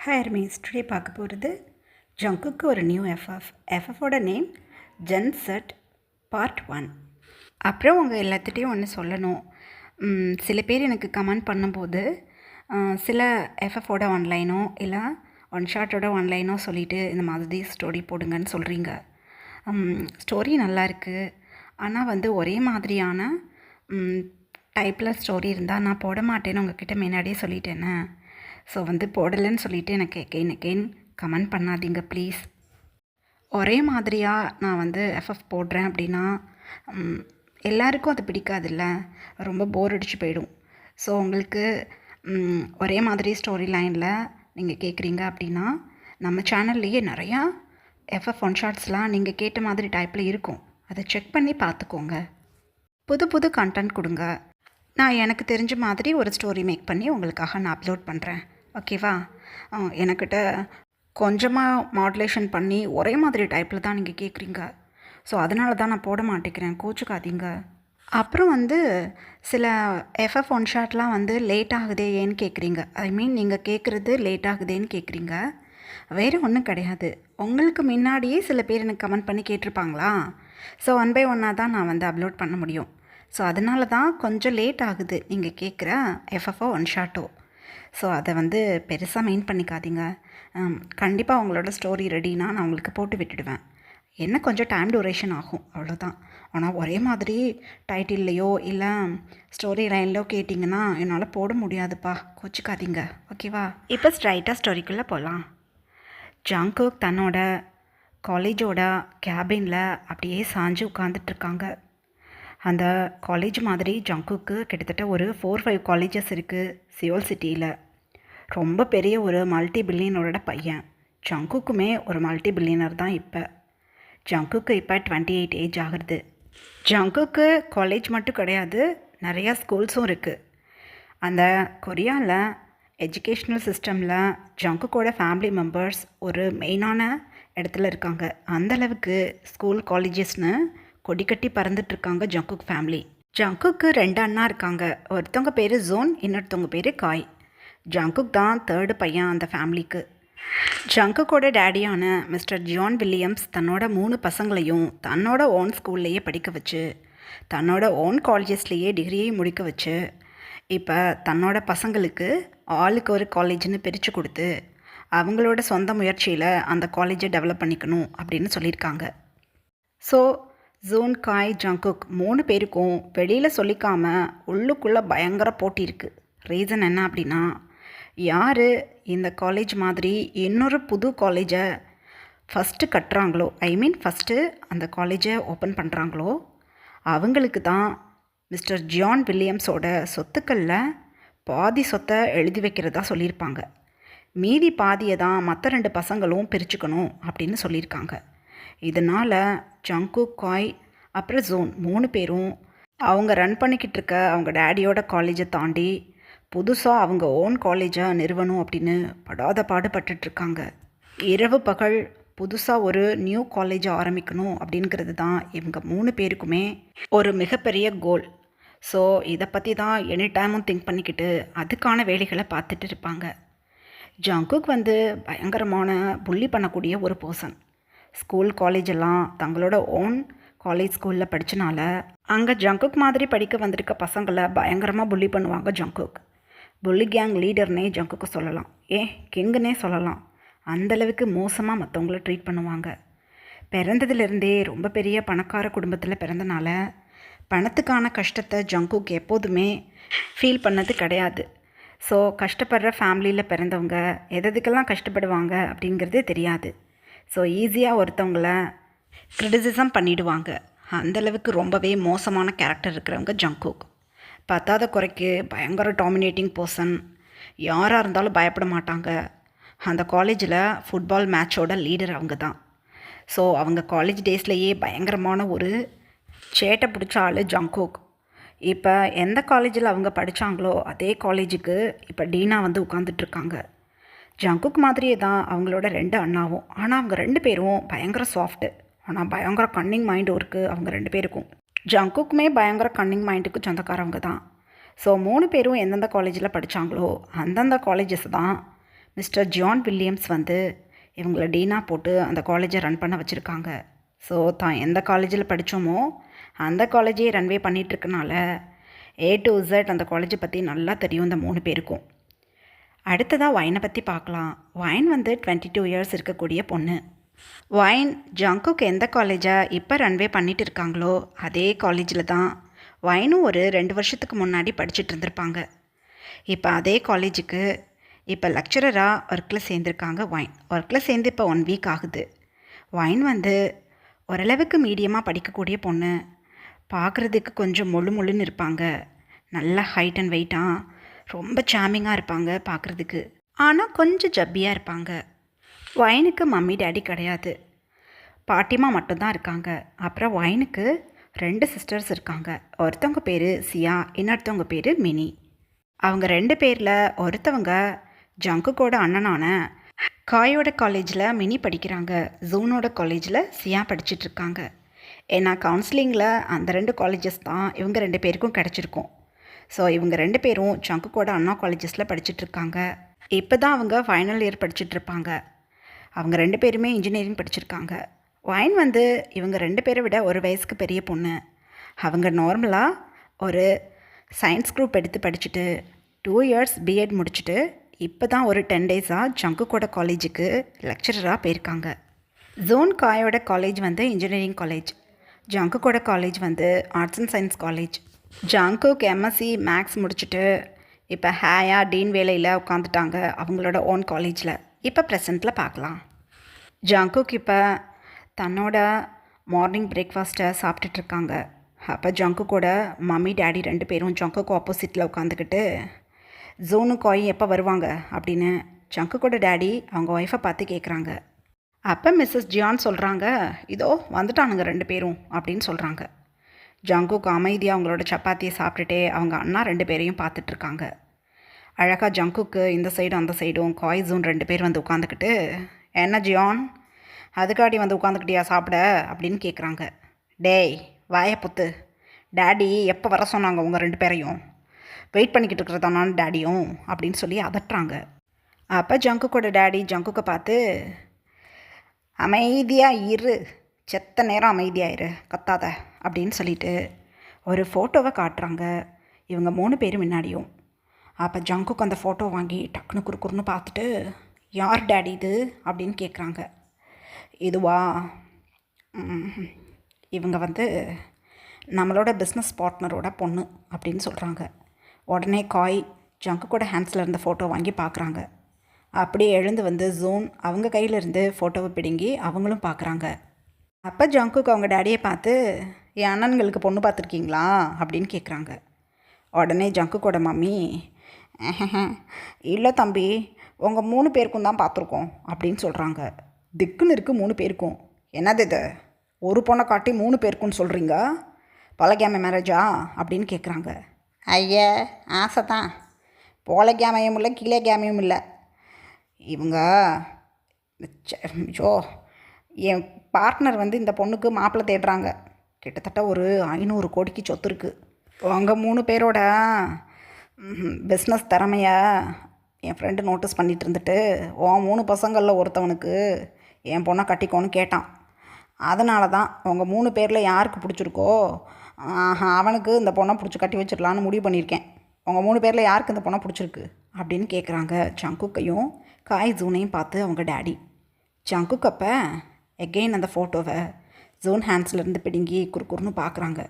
Hi Ramesh, today பார்க்க போகிறது ஜங்குக்கு ஒரு நியூ எஃப்எஃபோட நேம் ஜென்செட் பார்ட் 1. அப்புறம் உங்கள் எல்லாத்துட்டையும் ஒன்று சொல்லணும். சில பேர் எனக்கு கமெண்ட் பண்ணும்போது சில எஃப்எஃபோட ஆன்லைனோ இல்லை ஒன் ஷாட்டோட ஆன்லைனோ சொல்லிவிட்டு இந்த மாதிரி ஸ்டோரி போடுங்கன்னு சொல்கிறீங்க. ஸ்டோரி நல்லா இருக்குது, ஆனால் ஒரே மாதிரியான டைப்பில் ஸ்டோரி இருந்தால் நான் போட மாட்டேன்னு உங்ககிட்ட முன்னாடியே சொல்லிட்டேனே. ஸோ போடலைன்னு சொல்லிவிட்டு எனக்கு எகெயின் கமெண்ட் பண்ணாதீங்க ப்ளீஸ். ஒரே மாதிரியாக நான் எஃப்எஃப் போடுறேன் அப்படின்னா எல்லாருக்கும் அது பிடிக்காதுல்ல, ரொம்ப போர் அடிச்சு போயிடும். ஸோ உங்களுக்கு ஒரே மாதிரி ஸ்டோரி லைனில் நீங்கள் கேட்குறீங்க அப்படின்னா நம்ம சேனல்லையே நிறையா எஃப்எஃப் ஒன் ஷார்ட்ஸ்லாம் நீங்கள் கேட்ட மாதிரி டைப்பில் இருக்கும். அதை செக் பண்ணி பார்த்துக்கோங்க. புது புது கண்டென்ட் கொடுங்க. நான் எனக்கு தெரிஞ்ச மாதிரி ஒரு ஸ்டோரி மேக் பண்ணி உங்களுக்காக நான் அப்லோட் பண்ணுறேன். ஓகேவா? எனக்கிட்ட கொஞ்சமாக மாடுலேஷன் பண்ணி ஒரே மாதிரி டைப்பில் தான் நீங்கள் கேட்குறீங்க. ஸோ அதனால தான் நான் போட மாட்டேங்கிறேன், கோச்சுக்காதீங்க. அப்புறம் சில எஃப்எஃப் ஒன் ஷாட்லாம் லேட் ஆகுதே ஏன்னு கேட்குறீங்க. ஐ மீன் நீங்கள் கேட்குறது லேட் ஆகுதேன்னு கேட்குறீங்க. வேறு ஒன்றும் கிடையாது. உங்களுக்கு முன்னாடியே சில பேர் எனக்கு கமெண்ட் பண்ணி கேட்டிருப்பாங்களா. ஸோ 1 by 1 தான் நான் அப்லோட் பண்ண முடியும். ஸோ அதனால தான் கொஞ்சம் லேட் ஆகுது நீங்கள் கேட்குற எஃப்எஃப்ஓ ஒன் ஷாட்டோ. ஸோ அதை பெருசாக மெயின் பண்ணிக்காதீங்க. கண்டிப்பாக உங்களோட ஸ்டோரி ரெடினா நான் உங்களுக்கு போட்டு விட்டுடுவேன். என்ன கொஞ்சம் டைம் டூரேஷன் ஆகும், அவ்வளோதான். ஆனால் ஒரே மாதிரி டைட்டில்லையோ இல்லை ஸ்டோரி லைன்லையோ கேட்டிங்கன்னா என்னால் போட முடியாதுப்பா, கோச்சிக்காதீங்க. ஓகேவா? இப்போ ஸ்ட்ரைட்டாக ஸ்டோரிக்குள்ளே போகலாம். ஜங்குக் தன்னோட காலேஜோட கேபினில் அப்படியே சாஞ்சு உட்காந்துட்ருக்காங்க. அந்த காலேஜ் மாதிரி ஜங்குக்கு கிட்டத்தட்ட ஒரு 4-5 காலேஜஸ் இருக்குது சியோல் சிட்டியில். ரொம்ப பெரிய ஒரு மல்டி பில்லியனரோட பையன். ஜங்குக்குமே ஒரு மல்டி பில்லியனர் தான். ஜங்குக்கு இப்போ 28 ஏஜ் ஆகுது. ஜங்குக்கு காலேஜ் மட்டும் கிடையாது, நிறையா ஸ்கூல்ஸும் இருக்குது. அந்த கொரியாவில் எஜுகேஷ்னல் சிஸ்டமில் ஜங்குக்கோட ஃபேமிலி மெம்பர்ஸ் ஒரு மெயினான இடத்துல இருக்காங்க. அந்தளவுக்கு ஸ்கூல் காலேஜஸ்னு கொடிக்கட்டி பறந்துட்டுருக்காங்க ஜங்குக் ஃபேமிலி. ஜங்குக்கு 2 அண்ணா இருக்காங்க. ஒருத்தவங்க பேர் ஜோன், இன்னொருத்தவங்க பேர் காய். ஜங்குக் தான் 3rd பையன் அந்த ஃபேமிலிக்கு. ஜங்குக்கோட டேடியான மிஸ்டர் ஜான் வில்லியம்ஸ் தன்னோட 3 பசங்களையும் தன்னோட ஓன் ஸ்கூல்லையே படிக்க வச்சு தன்னோட ஓன் காலேஜஸ்லேயே டிகிரியை முடிக்க வச்சு இப்போ தன்னோட பசங்களுக்கு ஆளுக்கு ஒரு காலேஜ்னு பிரித்து கொடுத்து அவங்களோட சொந்த முயற்சியில் அந்த காலேஜை டெவலப் பண்ணிக்கணும் அப்படின்னு சொல்லியிருக்காங்க. ஸோ ஜோன், காய், ஜங்குக் 3 பேருக்கும் வெளியில் சொல்லிக்காமல் உள்ளுக்குள்ளே பயங்கர போட்டி இருக்குது. ரீசன் என்ன அப்படின்னா, யார் இந்த காலேஜ் மாதிரி இன்னொரு புது காலேஜை ஃபஸ்ட்டு கட்டுறாங்களோ, ஐ மீன் ஃபஸ்ட்டு அந்த காலேஜை ஓப்பன் பண்ணுறாங்களோ அவங்களுக்கு தான் மிஸ்டர் ஜான் வில்லியம்ஸோட சொத்துக்களில் பாதி சொத்தை எழுதி வைக்கிறதா சொல்லியிருப்பாங்க. மீதி பாதியை தான் மற்ற 2 பசங்களும் பிரிச்சுக்கணும் அப்படின்னு சொல்லியிருக்காங்க. இதனால் ஜங்குக், காய் அப்புறம் ஜோன் 3 பேரும் அவங்க ரன் பண்ணிக்கிட்டு இருக்க அவங்க டேடியோட காலேஜை தாண்டி புதுசாக அவங்க ஓன் காலேஜை நிறுவனம் அப்படின்னு படாத பாடுபட்டுட்ருக்காங்க. இரவு பகல் புதுசாக ஒரு நியூ காலேஜை ஆரம்பிக்கணும் அப்படிங்கிறது தான் இவங்க 3 பேருக்குமே ஒரு மிகப்பெரிய கோல். ஸோ இதை பற்றி தான் எனி டைமும் திங்க் பண்ணிக்கிட்டு அதுக்கான வேலைகளை பார்த்துட்டு இருப்பாங்க. ஜங்குக் பயங்கரமான புள்ளி பண்ணக்கூடிய ஒரு பர்சன். ஸ்கூல் காலேஜெல்லாம் தங்களோட ஓன் காலேஜ் ஸ்கூலில் படித்தனால அங்கே ஜங்குக் மாதிரி படிக்க வந்திருக்க பசங்களை பயங்கரமாக புள்ளி பண்ணுவாங்க ஜங்குக். புள்ளி கேங் லீடர்னே ஜங்குக்கு சொல்லலாம், கிங்குன்னே சொல்லலாம். அந்தளவுக்கு மோசமாக மற்றவங்கள ட்ரீட் பண்ணுவாங்க. பிறந்ததுலேருந்தே ரொம்ப பெரிய பணக்கார குடும்பத்தில் பிறந்தனால பணத்துக்கான கஷ்டத்தை ஜங்குக் எப்போதுமே ஃபீல் பண்ணது கிடையாது. ஸோ கஷ்டப்படுற ஃபேமிலியில் பிறந்தவங்க எதுக்கெல்லாம் கஷ்டப்படுவாங்க அப்படிங்கிறது தெரியாது. ஸோ ஈஸியாக ஒருத்தவங்கள கிரிட்டிசிசம் பண்ணிவிடுவாங்க. அந்தளவுக்கு ரொம்பவே மோசமான கேரக்டர் இருக்கிறவங்க ஜங்குக். பத்தாத குறைக்கு பயங்கர டாமினேட்டிங் பர்சன். யாராக இருந்தாலும் பயப்பட மாட்டாங்க. அந்த காலேஜில் ஃபுட்பால் மேட்சோட லீடர் அவங்க தான். ஸோ அவங்க காலேஜ் டேஸ்லேயே பயங்கரமான ஒரு சேட்டை பிடிச்ச ஆள் ஜங்குக். இப்போ எந்த காலேஜில் அவங்க படித்தாங்களோ அதே காலேஜுக்கு இப்போ டீனா உட்காந்துட்ருக்காங்க. ஜங்குக் மாதிரியே தான் அவங்களோட 2 அண்ணாவும். ஆனால் அவங்க 2 பேரும் பயங்கர சாஃப்ட்டு, ஆனால் பயங்கர கன்னிங் மைண்டும் இருக்குது அவங்க 2 பேருக்கும். ஜங்குக்குமே பயங்கர கன்னிங் மைண்டுக்கு சொந்தக்காரவங்க தான். ஸோ 3 பேரும் எந்தெந்த காலேஜில் படித்தாங்களோ அந்தந்த காலேஜஸ் தான் மிஸ்டர் ஜான் வில்லியம்ஸ் வந்து இவங்கள டீனாக போட்டு அந்த காலேஜை ரன் பண்ண வச்சுருக்காங்க. ஸோ தான் எந்த காலேஜில் படித்தோமோ அந்த காலேஜே ரன்வே பண்ணிகிட்ருக்கனால A to Z அந்த காலேஜை பற்றி நல்லா தெரியும் இந்த 3 பேருக்கும். அடுத்ததாக வைனை பற்றி பார்க்கலாம். வைன் வந்து 22 இயர்ஸ் இருக்கக்கூடிய பொண்ணு. வைன் ஜங்குக்கு எந்த காலேஜை இப்போ ரன்வே பண்ணிட்டு இருக்காங்களோ அதே காலேஜில் தான் வைனும் ஒரு 2 வருஷத்துக்கு முன்னாடி படிச்சுட்டு இருந்திருப்பாங்க. இப்போ அதே காலேஜுக்கு இப்போ லெக்சரராக ஒர்க்கில் சேர்ந்துருக்காங்க. ஒர்க்கில் சேர்ந்து இப்போ 1 வீக் ஆகுது. வைன் வந்து ஓரளவுக்கு மீடியமாக படிக்கக்கூடிய பொண்ணு. பார்க்குறதுக்கு கொஞ்சம் முள்ளுன்னு இருப்பாங்க. நல்ல ஹைட் அண்ட் வெயிட்டாக ரொம்ப சாமிங்காக இருப்பாங்க பார்க்குறதுக்கு. ஆனால் கொஞ்சம் ஜப்பியாக இருப்பாங்க. வைனுக்கு மம்மி டேடி கிடையாது, பாட்டிமா மட்டும்தான் இருக்காங்க. அப்புறம் வைனுக்கு 2 சிஸ்டர்ஸ் இருக்காங்க. ஒருத்தவங்க பேர் சியா, இன்னொருத்தவங்க பேர் மினி. அவங்க 2 பேரில் ஒருத்தவங்க ஜங்குக்கோட அண்ணனான காயோட காலேஜில் மினி படிக்கிறாங்க. ஜூனோட காலேஜில் சியா படிச்சிட்ருக்காங்க. ஏன்னா கவுன்சிலிங்கில் அந்த 2 காலேஜஸ் தான் இவங்க 2 பேருக்கும் கிடச்சிருக்கும். ஸோ இவங்க 2 பேரும் ஜங்குக்கோட அண்ணா காலேஜஸில் படிச்சிட்ருக்காங்க. இப்போ தான் அவங்க ஃபைனல் இயர் படிச்சிட்ருப்பாங்க. அவங்க 2 பேருமே இன்ஜினியரிங் படிச்சிருக்காங்க. வைன் வந்து இவங்க 2 பேரை விட ஒரு வயசுக்கு பெரிய பொண்ணு. அவங்க நார்மலாக ஒரு சயின்ஸ் குரூப் எடுத்து படிச்சுட்டு 2 இயர்ஸ் பிஎட் முடிச்சுட்டு இப்போ தான் ஒரு 10 டேஸாக ஜங்குக்கோட காலேஜுக்கு லெக்சரராக போயிருக்காங்க. ஜோன் காயோட காலேஜ் வந்து இன்ஜினியரிங் காலேஜ். ஜங்குக்கோட காலேஜ் வந்து arts and science college. Jungkook MSc maths முடிச்சுட்டு இப்போ ஹேயா டீன் வேலையில் உட்காந்துட்டாங்க அவங்களோட ஓன் காலேஜில். இப்போ ப்ரெசண்ட்டில் பார்க்கலாம். ஜங்குக் இப்போ தன்னோட மார்னிங் பிரேக்ஃபாஸ்ட்டை சாப்பிட்டுட்ருக்காங்க. அப்போ ஜங்குக்கோட மம்மி டேடி 2 பேரும் ஜங்குக்கு ஆப்போசிட்டில் உட்காந்துக்கிட்டு ஜோனு காய் எப்போ வருவாங்க அப்படின்னு ஜங்குக்கோட டேடி அவங்க ஒய்ஃபை பார்த்து கேட்குறாங்க. அப்போ மிஸ்ஸஸ் ஜியான் சொல்கிறாங்க, இதோ வந்துட்டானுங்க 2 பேரும் அப்படின்னு சொல்கிறாங்க. ஜங்குக்கு அமைதியாக அவங்களோட சப்பாத்தியை சாப்பிட்டுட்டே அவங்க அண்ணா 2 பேரையும் பார்த்துட்ருக்காங்க. அழகாக ஜங்குக்கு இந்த சைடும் அந்த சைடும் காய் ஜூன் 2 பேர் வந்து உட்காந்துக்கிட்டு, என்ன ஜியான் அதுக்காடி வந்து உட்காந்துக்கிட்டியா சாப்பிட அப்படின்னு கேட்குறாங்க. டேய் வாயை புத்து, டேடி எப்போ வர சொன்னாங்க உங்கள் 2 பேரையும், வெயிட் பண்ணிக்கிட்டு இருக்கிறதானான்னு டேடியும் அப்படின்னு சொல்லி அதட்டுறாங்க. அப்போ ஜங்குக்கோட டேடி ஜங்குக்கை பார்த்து, அமைதியாக இரு, செத்த நேரம் அமைதியாயிரு, கத்தாத அப்படின்னு சொல்லிட்டு ஒரு ஃபோட்டோவை காட்டுறாங்க இவங்க 3 பேரும் முன்னாடியும். அப்போ ஜங்குக்கு அந்த ஃபோட்டோ வாங்கி டக்குன்னு குறுக்குறுன்னு பார்த்துட்டு, யார் டேடி இது அப்படின்னு கேட்குறாங்க. இதுவா, இவங்க வந்து நம்மளோட பிஸ்னஸ் பார்ட்னரோட பொண்ணு அப்படின்னு சொல்கிறாங்க. உடனே காய் ஜங்குக்கோட ஹேண்ட்ஸில் இருந்த ஃபோட்டோ வாங்கி பார்க்குறாங்க. அப்படியே எழுந்து வந்து ஜோன் அவங்க கையிலேருந்து ஃபோட்டோவை பிடுங்கி அவங்களும் பார்க்குறாங்க. அப்போ ஜங்குக்கு அவங்க டேடியை பார்த்து, என் அண்ணன்களுக்கு பொண்ணு பார்த்துருக்கீங்களா அப்படின்னு கேட்குறாங்க. உடனே ஜங்குக்கோட மம்மி, இல்லை தம்பி, உங்கள் 3 பேருக்கும் தான் பார்த்துருக்கோம் அப்படின்னு சொல்கிறாங்க. திக்குன்னு இருக்குது 3 பேருக்கும். என்னது இது, ஒரு பொண்ணை காட்டி 3 பேருக்குன்னு சொல்கிறீங்க, பழகியாமை மேரேஜா அப்படின்னு கேட்குறாங்க. ஐயா ஆசை தான், போல கேமையும் இல்லை கீழே கேமையும் இல்லை. இவங்க ஜோ என் பார்ட்னர் வந்து இந்த பொண்ணுக்கு மாப்பிள்ளை தேடுறாங்க. கிட்டத்தட்ட ஒரு 500 கோடிக்கு சொத்து இருக்குது. உங்கள் 3 பேரோட பிஸ்னஸ் திறமையை என் ஃப்ரெண்டு நோட்டீஸ் பண்ணிகிட்டு இருந்துட்டு, 3 பசங்களில் ஒருத்தவனுக்கு என் பொண்ணை கட்டிக்கோன்னு கேட்டான். அதனால தான் உங்கள் 3 பேரில் யாருக்கு பிடிச்சிருக்கோ அவனுக்கு இந்த பொண்ணை பிடிச்சி கட்டி வச்சிடலான்னு முடிவு பண்ணியிருக்கேன். உங்கள் 3 பேரில் யாருக்கு இந்த பொண்ணை பிடிச்சிருக்கு அப்படின்னு கேட்குறாங்க ஜங்குக்கையும் காய் ஜூனையும் பார்த்து அவங்க டேடி. ஜங்குக் அப்போ எகெயின் அந்த ஃபோட்டோவை ஜூன் ஹேண்ட்ஸ்லேருந்து பிடுங்கி குறுக்குறுன்னு பார்க்குறாங்க.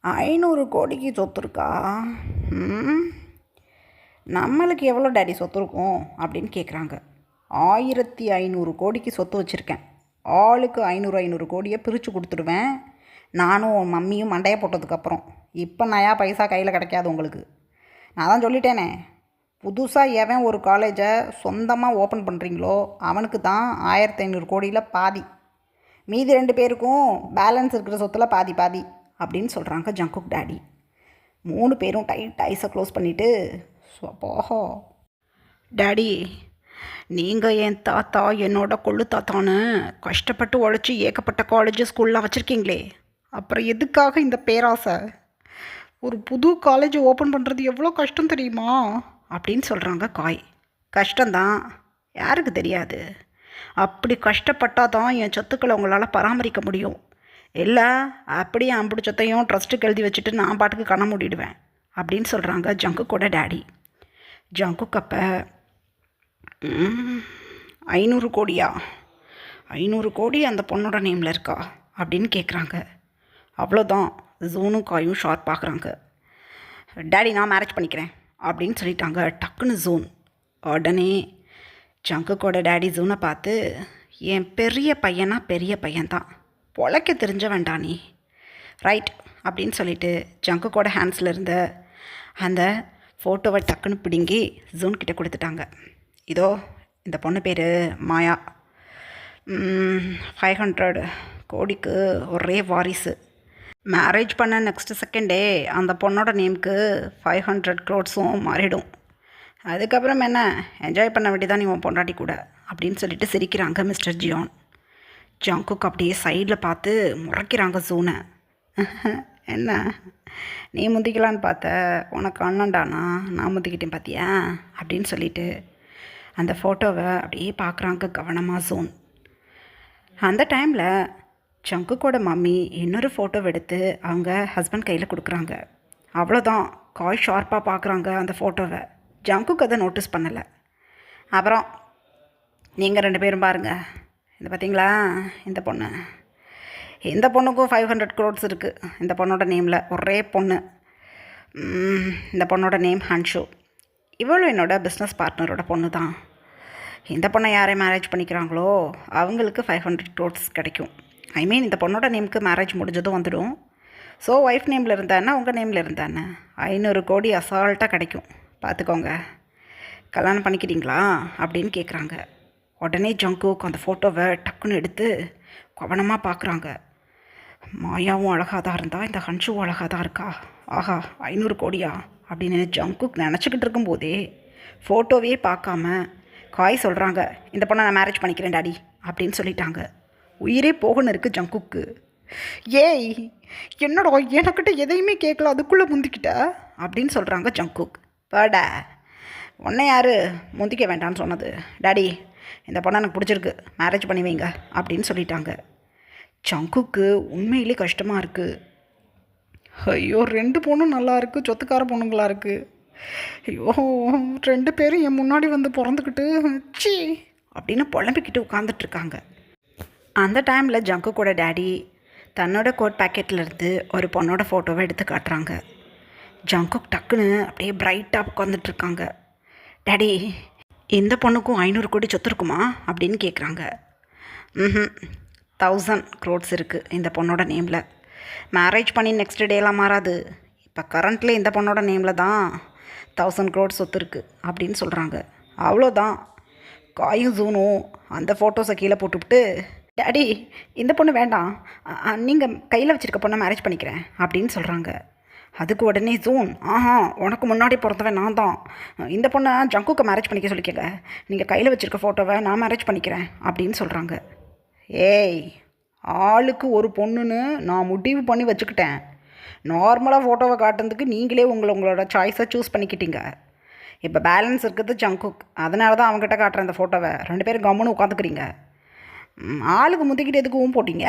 500 கோடிக்கு சொத்து இருக்கா, நம்மளுக்கு எவ்வளோ டேடி சொத்து இருக்கும் அப்படின்னு கேட்குறாங்க. 1500 கோடிக்கு சொத்து வச்சுருக்கேன். ஆளுக்கு 500 கோடியை பிரித்து கொடுத்துடுவேன். நானும் மம்மியும் மண்டையை போட்டதுக்கப்புறம் இப்போ நயா பைசா கையில் கிடைக்காது உங்களுக்கு. நான் தான் சொல்லிட்டேனே, புதுசாக எவன் ஒரு காலேஜை சொந்தமாக ஓப்பன் பண்ணுறீங்களோ அவனுக்கு தான் 1500 கோடியில் பாதி, மீதி 2 பேருக்கும் பேலன்ஸ் இருக்கிற சொத்தில் பாதி பாதி அப்படின்னு சொல்கிறாங்க ஜங்குக் டேடி. 3 பேரும் டைட் ஐஸை க்ளோஸ் பண்ணிவிட்டு, போஹோ டேடி, நீங்கள் என் தாத்தா என்னோட கொள்ளு தாத்தான்னு கஷ்டப்பட்டு உழைச்சி ஏகப்பட்ட காலேஜ் ஸ்கூல்லாம் வச்சுருக்கீங்களே, அப்புறம் எதுக்காக இந்த பேராசை? ஒரு புது காலேஜ் ஓப்பன் பண்ணுறது எவ்வளோ கஷ்டம் தெரியுமா அப்படின்னு சொல்கிறாங்க காய். கஷ்டந்தான், யாருக்கு தெரியாது? அப்படி கஷ்டப்பட்டால் தான் என் சொத்துக்களை உங்களால் பராமரிக்க முடியும். இல்லை அப்படியே அம்புடி சொத்தையும் ட்ரஸ்ட்டுக்கு எழுதி வச்சுட்டு நான் பாட்டுக்கு கண்ண மூடிடுவேன் அப்படின்னு சொல்கிறாங்க ஜங்குக்கோட டேடி. ஜங்குக் அப்போ 500 கோடியா? 500 கோடி அந்த பொண்ணோட நேமில் இருக்கா அப்படின்னு கேட்குறாங்க. அவ்வளோதான். ஜூனும் காயும் ஷார்ப் பார்க்குறாங்க. டேடி நான் மேரேஜ் பண்ணிக்கிறேன் அப்படின்னு சொல்லிட்டாங்க டக்குன்னு ஜூன். உடனே ஜங்குக்கோட டேடி ஜூனை பார்த்து, என் பெரிய பையனா பெரிய பையன்தான், பொழைக்க தெரிஞ்ச வேண்டாம் நீ, ரைட் அப்படின்னு சொல்லிட்டு ஜங்குக்கோட ஹேண்ட்ஸில் இருந்த அந்த ஃபோட்டோவை டக்குன்னு பிடுங்கி ஜூன் கிட்டே கொடுத்துட்டாங்க. இதோ இந்த பொண்ணு பேர் மாயா, 500 கோடிக்கு ஒரே வாரிசு. மேரேஜ் பண்ண நெக்ஸ்ட் செகண்டே அந்த பொண்ணோட நேமுக்கு 500 க்ரோட்ஸும் மாறிடும். அதுக்கப்புறம் என்ன, என்ஜாய் பண்ண வேண்டியதான் நீ உன் பொண்டாட்டி கூட அப்படின்னு சொல்லிட்டு சிரிக்கிறாங்க மிஸ்டர் ஜியான். ஜங்குக் அப்படியே சைடில் பார்த்து முறைக்கிறாங்க ஜூனை. என்ன நீ முந்திக்கலான்னு பார்த்த, உனக்கு அண்ணன்டானா, நான் முந்திக்கிட்டேன் பார்த்தியா அப்படின்னு சொல்லிட்டு அந்த ஃபோட்டோவை அப்படியே பார்க்குறாங்க கவனமாக ஜூன். அந்த டைமில் ஜங்குக்கோட மம்மி இன்னொரு ஃபோட்டோவை எடுத்து அவங்க ஹஸ்பண்ட் கையில் கொடுக்குறாங்க. அவ்வளோதான், காய் ஷார்ப்பாக பார்க்குறாங்க அந்த ஃபோட்டோவை. ஜங்குக் அதை நோட்டீஸ் பண்ணலை. அப்புறம் நீங்கள் 2 பேரும் பாருங்கள், இந்த பார்த்தீங்களா இந்த பொண்ணு, இந்த பொண்ணுக்கும் 500 க்ரோட்ஸ் இருக்குது இந்த பொண்ணோட நேமில், ஒரே பொண்ணு. இந்த பொண்ணோட நேம் ஹன்ஷு. இவ்வளோ என்னோட பிஸ்னஸ் பார்ட்னரோட பொண்ணு தான். இந்த பொண்ணை யாரை மேரேஜ் பண்ணிக்கிறாங்களோ அவங்களுக்கு 500 க்ரோட்ஸ் கிடைக்கும். ஐ மீன் இந்த பொண்ணோட நேமுக்கு மேரேஜ் முடிஞ்சதும் வந்துடும். ஸோ ஒய்ஃப் நேமில் இருந்தானே உங்கள் நேமில் இருந்தானே 500 கோடி அசால்ட்டாக கிடைக்கும், பார்த்துக்கோங்க. கல்யாணம் பண்ணிக்கிறீங்களா அப்படின்னு கேட்குறாங்க. உடனே ஜங்குக் அந்த ஃபோட்டோவை டக்குன்னு எடுத்து கவனமாக பார்க்குறாங்க. மாயாவும் அழகாக தான் இருந்தா, இந்த ஹன்ஷுவும் அழகாக தான் இருக்கா, ஆஹா 500 கோடியா அப்படின்னு ஜங்குக் நினச்சிக்கிட்டு இருக்கும்போதே ஃபோட்டோவே பார்க்காம காய் சொல்கிறாங்க, இந்த பொண்ணை நான் மேரேஜ் பண்ணிக்கிறேன் டாடி அப்படின்னு சொல்லிட்டாங்க. உயிரே போகணும் இருக்குது ஜங்குக்கு. ஏய் என்னடா எனக்கிட்ட எதையுமே கேட்கல, அதுக்குள்ளே முந்திக்கிட்ட அப்படின்னு சொல்கிறாங்க ஜங்குக். பாடா உன்னை யார் முந்திக்க வேண்டான்னு சொன்னது, டாடி இந்த பொண்ணை எனக்கு பிடிச்சிருக்கு, மேரேஜ் பண்ணி வைங்க அப்படின்னு சொல்லிட்டாங்க. ஜங்குக்கு உண்மையிலே கஷ்டமாக இருக்குது. ஐயோ 2 பொண்ணும் நல்லா இருக்குது, சொத்துக்கார பொண்ணுங்களாக இருக்குது. ஐயோ 2 பேரும் என் முன்னாடி வந்து பிறந்துக்கிட்டு சி அப்படின்னு புலம்பிக்கிட்டு உட்காந்துட்ருக்காங்க. அந்த டைமில் ஜங்குக்கோட டேடி தன்னோட கோட் பேக்கெட்லேருந்து ஒரு பொண்ணோட ஃபோட்டோவை எடுத்து காட்டுறாங்க. ஜங்குக் டக்குன்னு அப்படியே பிரைட்டாக உட்காந்துட்ருக்காங்க. டேடி இந்த பொண்ணுக்கும் 500 கோடி சொத்து இருக்குமா அப்படின்னு கேட்குறாங்க. 1000 க்ரோட்ஸ் இருக்குது இந்த பொண்ணோட நேமில். மேரேஜ் பண்ணி நெக்ஸ்ட் டேலாம் மாறாது. இப்போ கரண்ட்டில் இந்த பொண்ணோட நேமில் தான் 1000 க்ரோட்ஸ் சொத்து இருக்குது அப்படின்னு சொல்கிறாங்க. அவ்வளோதான். காயும் ஜூனும் அந்த ஃபோட்டோஸை கீழே போட்டுவிட்டு, டாடி இந்த பொண்ணு வேண்டாம், நீங்கள் கையில் வச்சுருக்க பொண்ணை மேரேஜ் பண்ணிக்கிறேன் அப்படின்னு சொல்கிறாங்க. அதுக்கு உடனே ஜூன், ஆஹா உனக்கு முன்னாடி பிறந்தவன் நான் தான், இந்த பொண்ணை ஜங்குக்கை மேரேஜ் பண்ணிக்க சொல்லிக்கங்க, நீங்கள் கையில் வச்சுருக்க ஃபோட்டோவை நான் மேரேஜ் பண்ணிக்கிறேன் அப்படின்னு சொல்கிறாங்க. ஏய் ஆளுக்கு ஒரு பொண்ணுன்னு நான் முடிவு பண்ணி வச்சுக்கிட்டேன். நார்மலாக ஃபோட்டோவை காட்டுறதுக்கு நீங்களே உங்களோட சாய்ஸை சூஸ் பண்ணிக்கிட்டீங்க. இப்போ பேலன்ஸ் இருக்கிறது ஜங்குக், அதனால தான் அவங்ககிட்ட காட்டுற அந்த ஃபோட்டோவை 2 பேரும் கம்முன்னு உட்காந்துக்கிறீங்க. ஆளுக்கு முந்திக்கிட்டு எதுக்கும் போட்டிங்க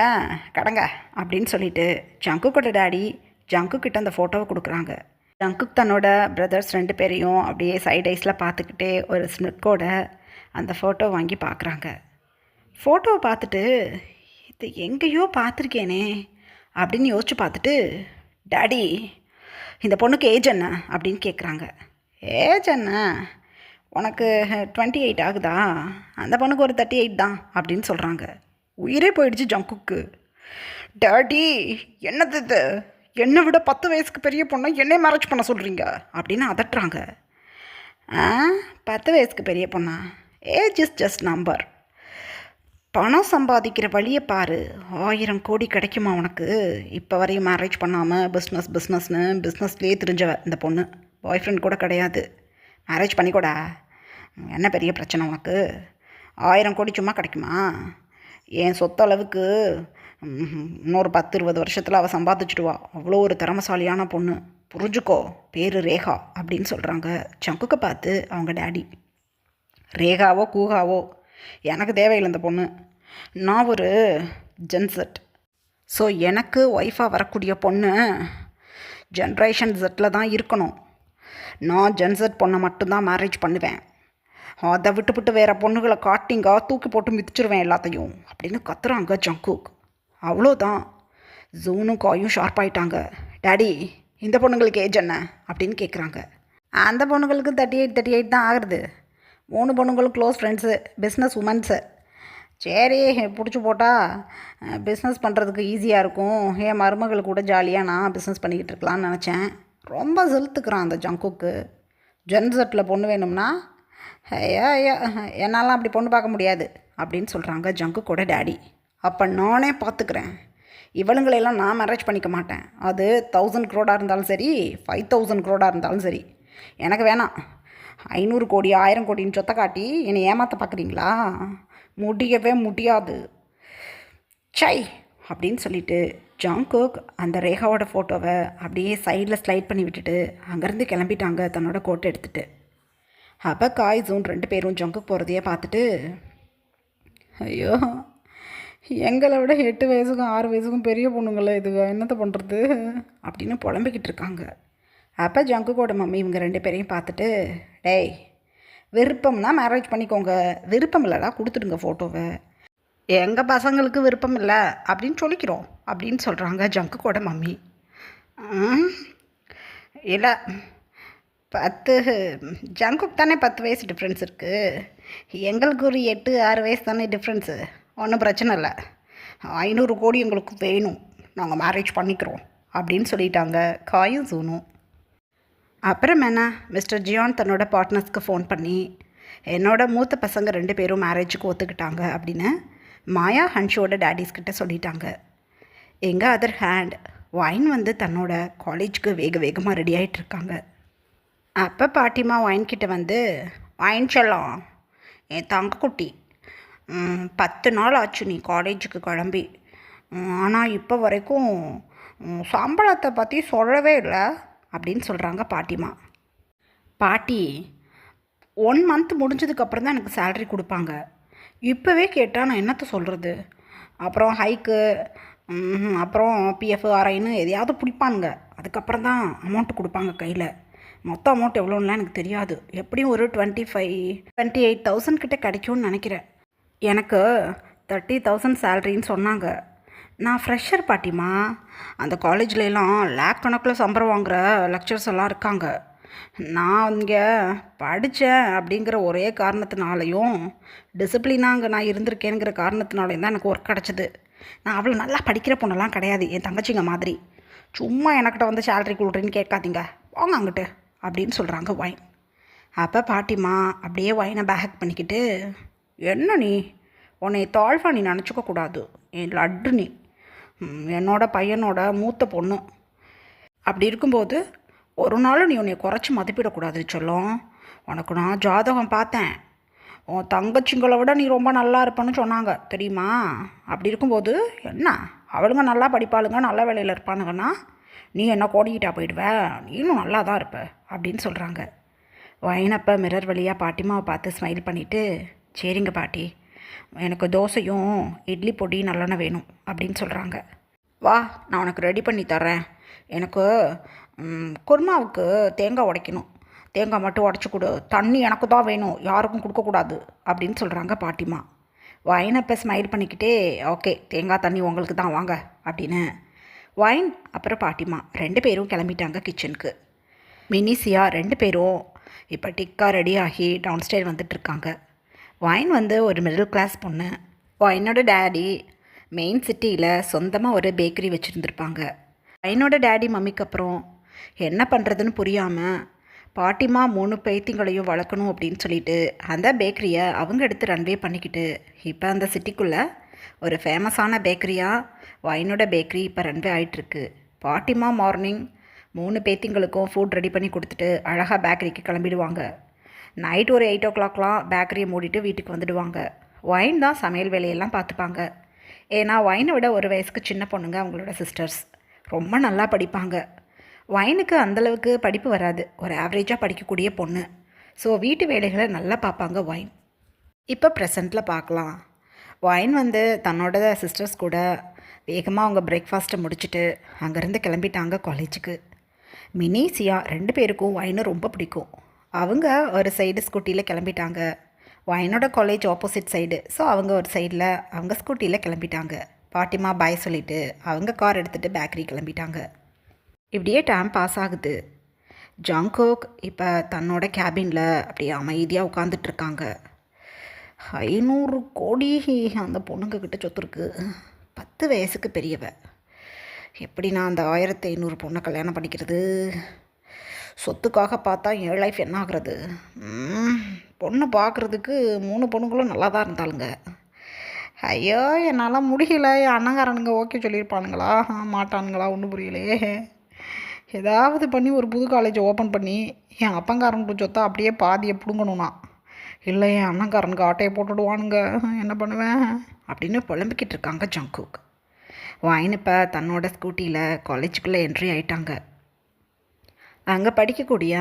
கடங்க அப்படின்னு சொல்லிட்டு ஜங்குக்கோட டேடி ஜங்குக்கிட்ட அந்த ஃபோட்டோவை கொடுக்குறாங்க. ஜங்குக் தன்னோட பிரதர்ஸ் 2 பேரையும் அப்படியே சைட் ஐஸில் பார்த்துக்கிட்டே ஒரு ஸ்மிக்கோட அந்த ஃபோட்டோ வாங்கி பார்க்குறாங்க. ஃபோட்டோவை பார்த்துட்டு இது எங்கேயோ பார்த்துருக்கேனே அப்படின்னு யோசிச்சு பார்த்துட்டு, டாடி இந்த பொண்ணுக்கு ஏஜ் என்ன அப்படின்னு கேட்குறாங்க. ஏஜ் என்ன, உனக்கு 28 ஆகுதா, அந்த பொண்ணுக்கு ஒரு 38 தான் அப்படின்னு சொல்கிறாங்க. உயிரே போயிடுச்சு ஜங்குக்கு. டாடி என்னது இது, என்னை விட 10 வயசுக்கு பெரிய பொண்ணை என்னை மேரேஜ் பண்ண சொல்கிறீங்க அப்படின்னு அதட்டுறாங்க. 10 வயசுக்கு பெரிய பொண்ணா, ஏஜ் இஸ் ஜஸ்ட் நம்பர். பணம் சம்பாதிக்கிற வழியை பாரு, 1000 கோடி கிடைக்குமா உனக்கு. இப்போ வரையும் மேரேஜ் பண்ணாமல் பிஸ்னஸ்னு பிஸ்னஸ்லேயே தெரிஞ்சவ இந்த பொண்ணு, பாய் ஃப்ரெண்ட் கூட கிடையாது. மேரேஜ் பண்ணிக்கூடா, என்ன பெரிய பிரச்சனை உனக்கு, 1000 கோடி சும்மா கிடைக்குமா. என் சொத்தளவுக்கு இன்னொரு 10-20 வருஷத்தில் அவள் சம்பாதிச்சுடுவா, அவ்வளோ ஒரு திறமசாலியான பொண்ணு, புரிஞ்சுக்கோ, பேர் ரேகா அப்படின்னு சொல்கிறாங்க ஜங்குக்கை பார்த்து அவங்க டேடி. ரேகாவோ கூகாவோ எனக்கு தேவையில்லை இந்த பொண்ணு. நான் ஒரு ஜென்செட். ஸோ எனக்கு ஒய்ஃபாக வரக்கூடிய பொண்ணு ஜென்ரேஷன் ஜெட்டில் தான் இருக்கணும். நான் ஜென்செட் பொண்ணை மட்டும்தான் மேரேஜ் பண்ணுவேன். அதை விட்டுவிட்டு வேறு பொண்ணுகளை காட்டிங்க தூக்கி போட்டு மிதிச்சிருவேன் எல்லாத்தையும் அப்படின்னு கத்துறாங்க ஜங்குக். அவ்வளோதான். ஜூனும் காயும் ஷார்ப் ஆகிட்டாங்க. டேடி, இந்த பொண்ணுங்களுக்கு ஏஜ் என்ன அப்படின்னு கேட்குறாங்க. அந்த பொண்ணுங்களுக்கு 38 தான் ஆகுறது. 3 பொண்ணுங்களும் க்ளோஸ் ஃப்ரெண்ட்ஸு, பிஸ்னஸ் உமன்ஸு. சரி, பிடிச்சி போட்டால் பிஸ்னஸ் பண்ணுறதுக்கு ஈஸியாக இருக்கும். என் மருமகள் கூட ஜாலியாக நான் பிஸ்னஸ் பண்ணிக்கிட்டு இருக்கலாம்னு நினச்சேன். ரொம்ப செலுத்துக்கிறான் அந்த ஜங்குக்கு. ஜென்செட்டில் பொண்ணு வேணும்னா ஐயா ஐயா என்னால் அப்படி பொண்ணு பார்க்க முடியாது அப்படின்னு சொல்கிறாங்க ஜங்குக்கோட டேடி. அப்போ நானே பார்த்துக்கிறேன். இவளுங்களெல்லாம் நான் மேரேஜ் பண்ணிக்க மாட்டேன். அது 1000 crore இருந்தாலும் சரி, 5000 crore இருந்தாலும் சரி, எனக்கு வேணாம். 500 கோடி 1000 கோடின்னு சொத்தை காட்டி என்னை ஏமாற்ற பார்க்குறீங்களா? முடியவே முடியாது. சை அப்படின்னு சொல்லிட்டு ஜங்குக் அந்த ரேகாவோட ஃபோட்டோவை அப்படியே சைடில் ஸ்லைட் பண்ணி விட்டுட்டு அங்கேருந்து கிளம்பிட்டாங்க தன்னோட கோட்டை எடுத்துகிட்டு. அப்போ காய் ஜூன் 2 பேரும் ஜங்குக் போகிறதையே பார்த்துட்டு, ஐயோ, எங்களை விட 8 வயசுக்கும் 6 வயசுக்கும் பெரிய பொண்ணுங்கள இதுங்க என்னத்தை பண்ணுறது அப்படின்னு புலம்பிக்கிட்டு இருக்காங்க. அப்போ ஜங்குக்கோட மம்மி இவங்க 2 பேரையும் பார்த்துட்டு, டேய், விருப்பம்னா மேரேஜ் பண்ணிக்கோங்க, விருப்பம் இல்லைடா கொடுத்துடுங்க ஃபோட்டோவை. எங்கள் பசங்களுக்கு விருப்பம் இல்லை அப்படின்னு சொல்லிக்கிறோம் அப்படின்னு சொல்கிறாங்க ஜங்குக்கோட மம்மி. இல்லை, 10 ஜங்குக்கு தானே 10 வயசு டிஃப்ரென்ஸ் இருக்குது. எங்களுக்கு ஒரு 8-6 வயசு தானே டிஃப்ரென்ஸு. ஒன்றும் பிரச்சனை இல்லை. 500 கோடி எங்களுக்கு வேணும், நாங்கள் மேரேஜ் பண்ணிக்கிறோம் அப்படின்னு சொல்லிட்டாங்க காயும் ஜூனும். அப்புறம் என்ன, மிஸ்டர் ஜியான் தன்னோட பார்ட்னர்ஸ்க்கு ஃபோன் பண்ணி என்னோட மூத்த பசங்க 2 பேரும் மேரேஜுக்கு ஒத்துக்கிட்டாங்க அப்படின்னு மாயா ஹன்ஷோட டேடிஸ்கிட்ட சொல்லிட்டாங்க. எங்கள் அதர் ஹேண்ட் வைன் வந்து தன்னோட காலேஜுக்கு வேகமாக ரெடி ஆகிட்டுருக்காங்க. அப்போ பாட்டிமா வைன்கிட்ட வந்து, வைன் செல்லம், என் தங்கக்குட்டி, 10 நாள் ஆச்சு நீ காலேஜுக்கு கிளம்பி, ஆனால் இப்போ வரைக்கும் சம்பளத்தை பற்றி சொல்லவே இல்லை அப்படின்னு சொல்கிறாங்க பாட்டிமா. பாட்டி, 1 மந்த் முடிஞ்சதுக்கப்புறம் தான் எனக்கு சேலரி கொடுப்பாங்க. இப்போவே கேட்டால் நான் என்னத்தை சொல்கிறது? அப்புறம் ஹைக்கு, அப்புறம் பிஎஃப் ஆர்ஐன்னு எதையாவது பிடிப்பானுங்க. அதுக்கப்புறம் தான் அமௌண்ட்டு கொடுப்பாங்க கையில். மொத்த அமௌண்ட் எவ்வளோன்னுலாம் எனக்கு தெரியாது. எப்படியும் ஒரு 28,000 கிட்ட கிடைக்கும்னு நினைக்கிறேன். எனக்கு 30,000 சேலரின்னு சொன்னாங்க. நான் ஃப்ரெஷர் பாட்டிமா. அந்த காலேஜ்லாம் லேக் கணக்கில் சம்பளம் வாங்குகிற லெக்சர்ஸ் எல்லாம் இருக்காங்க. நான் இங்கே படித்தேன் அப்படிங்கிற ஒரே காரணத்தினாலையும், டிசிப்ளினாக அங்கே நான் இருந்திருக்கேங்கிற காரணத்தினாலையும் தான் எனக்கு ஒர்க் கிடச்சிது. நான் அவ்வளோ நல்லா படிக்கிற பொண்ணெல்லாம் கிடையாது, என் தங்கச்சிங்க மாதிரி. சும்மா எனக்கிட்ட வந்து சேலரி கொடுக்குறேன்னு கேட்காதீங்க, வாங்க அங்கிட்டு அப்படின்னு சொல்கிறாங்க வைன். அப்போ பாட்டிமா அப்படியே வைனை பேக் பண்ணிக்கிட்டு, என்ன நீ, உன்னை தாழ்வா நீ நினச்சிக்க கூடாது, என் லட்டு நீ, என்னோட பையனோட மூத்த பொண்ணு. அப்படி இருக்கும்போது ஒரு நாள் நீ உன்னை குறைச்சி மதிப்பிடக்கூடாது சொல்லும். உனக்கு நான் ஜாதகம் பார்த்தேன், உன் தங்கச்சிங்களை விட நீ ரொம்ப நல்லா இருப்பேன்னு சொன்னாங்க தெரியுமா? அப்படி இருக்கும்போது என்ன, அவளுங்க நல்லா படிப்பாளுங்க, நல்ல வேலையில் இருப்பானுங்கன்னா நீ என்ன கோடிக்கிட்டா போயிடுவ, நீனும் நல்லா தான் இருப்ப அப்படின்னு சொல்கிறாங்க. வைனப்போ மிரர் வழியாக பாட்டிமாவை பார்த்து ஸ்மைல் பண்ணிவிட்டு, சரிங்க பாட்டி, எனக்கு தோசையும் இட்லி பொடி நல்லெண்ணெய் வேணும் அப்படின்னு சொல்கிறாங்க. வா, நான் உனக்கு ரெடி பண்ணி தரேன். எனக்கு குருமாவுக்கு தேங்காய் உடைக்கணும், தேங்காய் மட்டும் உடச்சி கொடு, தண்ணி எனக்கு தான் வேணும், யாருக்கும் கொடுக்கக்கூடாது அப்படின்னு சொல்கிறாங்க பாட்டிமா. வைனப்போ ஸ்மைல் பண்ணிக்கிட்டே, ஓகே, தேங்காய் தண்ணி உங்களுக்கு தான், வாங்க அப்படின்னு வைன் அப்புறம் பாட்டிமா 2 பேரும் கிளம்பிட்டாங்க கிச்சனுக்கு. மினிசியா 2 பேரும் இப்போ டிக்கா ரெடி ஆகி டவுன் ஸ்டைல் வந்துட்டுருக்காங்க. வைன் வந்து ஒரு மிடில் கிளாஸ் பொண்ணு. வைனோட டேடி மெயின் சிட்டியில் சொந்தமாக ஒரு பேக்கரி வச்சுருந்துருப்பாங்க. வைனோட டேடி மம்மிக்கு அப்புறம் என்ன பண்ணுறதுன்னு புரியாமல் பாட்டிமா 3 பேத்திங்களையும் வளர்க்கணும் அப்படின்னு சொல்லிட்டு அந்த பேக்கரியை அவங்க எடுத்து ரன்வே பண்ணிக்கிட்டு இப்போ அந்த சிட்டிக்குள்ளே ஒரு ஃபேமஸான பேக்கரியாக வைனோட பேக்கரி இப்போ ரன்வே ஆகிட்டுருக்கு. பாட்டிமா மார்னிங் 3 பேத்திங்களுக்கும் ஃபுட் ரெடி பண்ணி கொடுத்துட்டு அழகாக பேக்கரிக்கு கிளம்பிடுவாங்க. நைட் ஒரு 8 o'clockலாம் பேக்கரியை மூடிட்டு வீட்டுக்கு வந்துடுவாங்க. வைன் தான் சமையல் வேலையெல்லாம் பார்த்துப்பாங்க. ஏன்னா வைனை விட 1 வயசுக்கு சின்ன பொண்ணுங்க அவங்களோட சிஸ்டர்ஸ். ரொம்ப நல்லா படிப்பாங்க. வைனுக்கு அந்தளவுக்கு படிப்பு வராது, ஒரு ஆவரேஜாக படிக்கக்கூடிய பொண்ணு. ஸோ வீட்டு வேலைகளை நல்லா பார்ப்பாங்க வைன். இப்போ ப்ரெசண்ட்டில் பார்க்கலாம். வைன் வந்து தன்னோட சிஸ்டர்ஸ் கூட வேகமாக அவங்க பிரேக்ஃபாஸ்ட்டை முடிச்சுட்டு அங்கேருந்து கிளம்பிட்டாங்க காலேஜுக்கு. மினி, சியா 2 பேருக்கும் வைனை ரொம்ப பிடிக்கும். அவங்க ஒரு சைடு ஸ்கூட்டியில் கிளம்பிட்டாங்க. வைனோட காலேஜ் ஆப்போசிட் சைடு. ஸோ அவங்க ஒரு சைடில் அவங்க ஸ்கூட்டியில் கிளம்பிட்டாங்க. பாட்டிமா பாய் சொல்லிவிட்டு அவங்க கார் எடுத்துகிட்டு பேக்கரி கிளம்பிட்டாங்க. இப்படியே டைம் பாஸ் ஆகுது. ஜாங்கோக் இப்போ தன்னோட கேபினில் அப்படியே அமைதியாக உட்காந்துட்ருக்காங்க. 500 கோடி அந்த பொண்ணுங்க கிட்ட சொத்து இருக்கு. 10 வயசுக்கு பெரியவ. எப்படி நான் அந்த 1500 பொண்ணை கல்யாணம் பண்ணிக்கிறது? சொத்துக்காக பார்த்தா என் லைஃப் என்ன ஆகுறது? பொண்ணு பார்க்குறதுக்கு 3 பொண்ணுங்களும் நல்லா தான் இருந்தாளுங்க. ஐயோ என்னால் முடியல. என் அண்ணங்காரனுங்க ஓகே சொல்லியிருப்பானுங்களா மாட்டானுங்களா ஒன்றும் புரியலையே. ஏதாவது பண்ணி ஒரு புது காலேஜை ஓப்பன் பண்ணி என் அப்பங்காரனுக்கு சொத்தை அப்படியே பாதியை பிடுங்கணும்னா, இல்லை என் அண்ணங்காரனுக்கு ஆட்டையை போட்டுடுவானுங்க, என்ன பண்ணுவேன் அப்படின்னு புலம்பிக்கிட்டு இருக்காங்க ஜங்குக். வைன் இப்போ தன்னோட ஸ்கூட்டியில் காலேஜுக்குள்ளே என்ட்ரி ஆகிட்டாங்க. அங்கே படிக்கக்கூடிய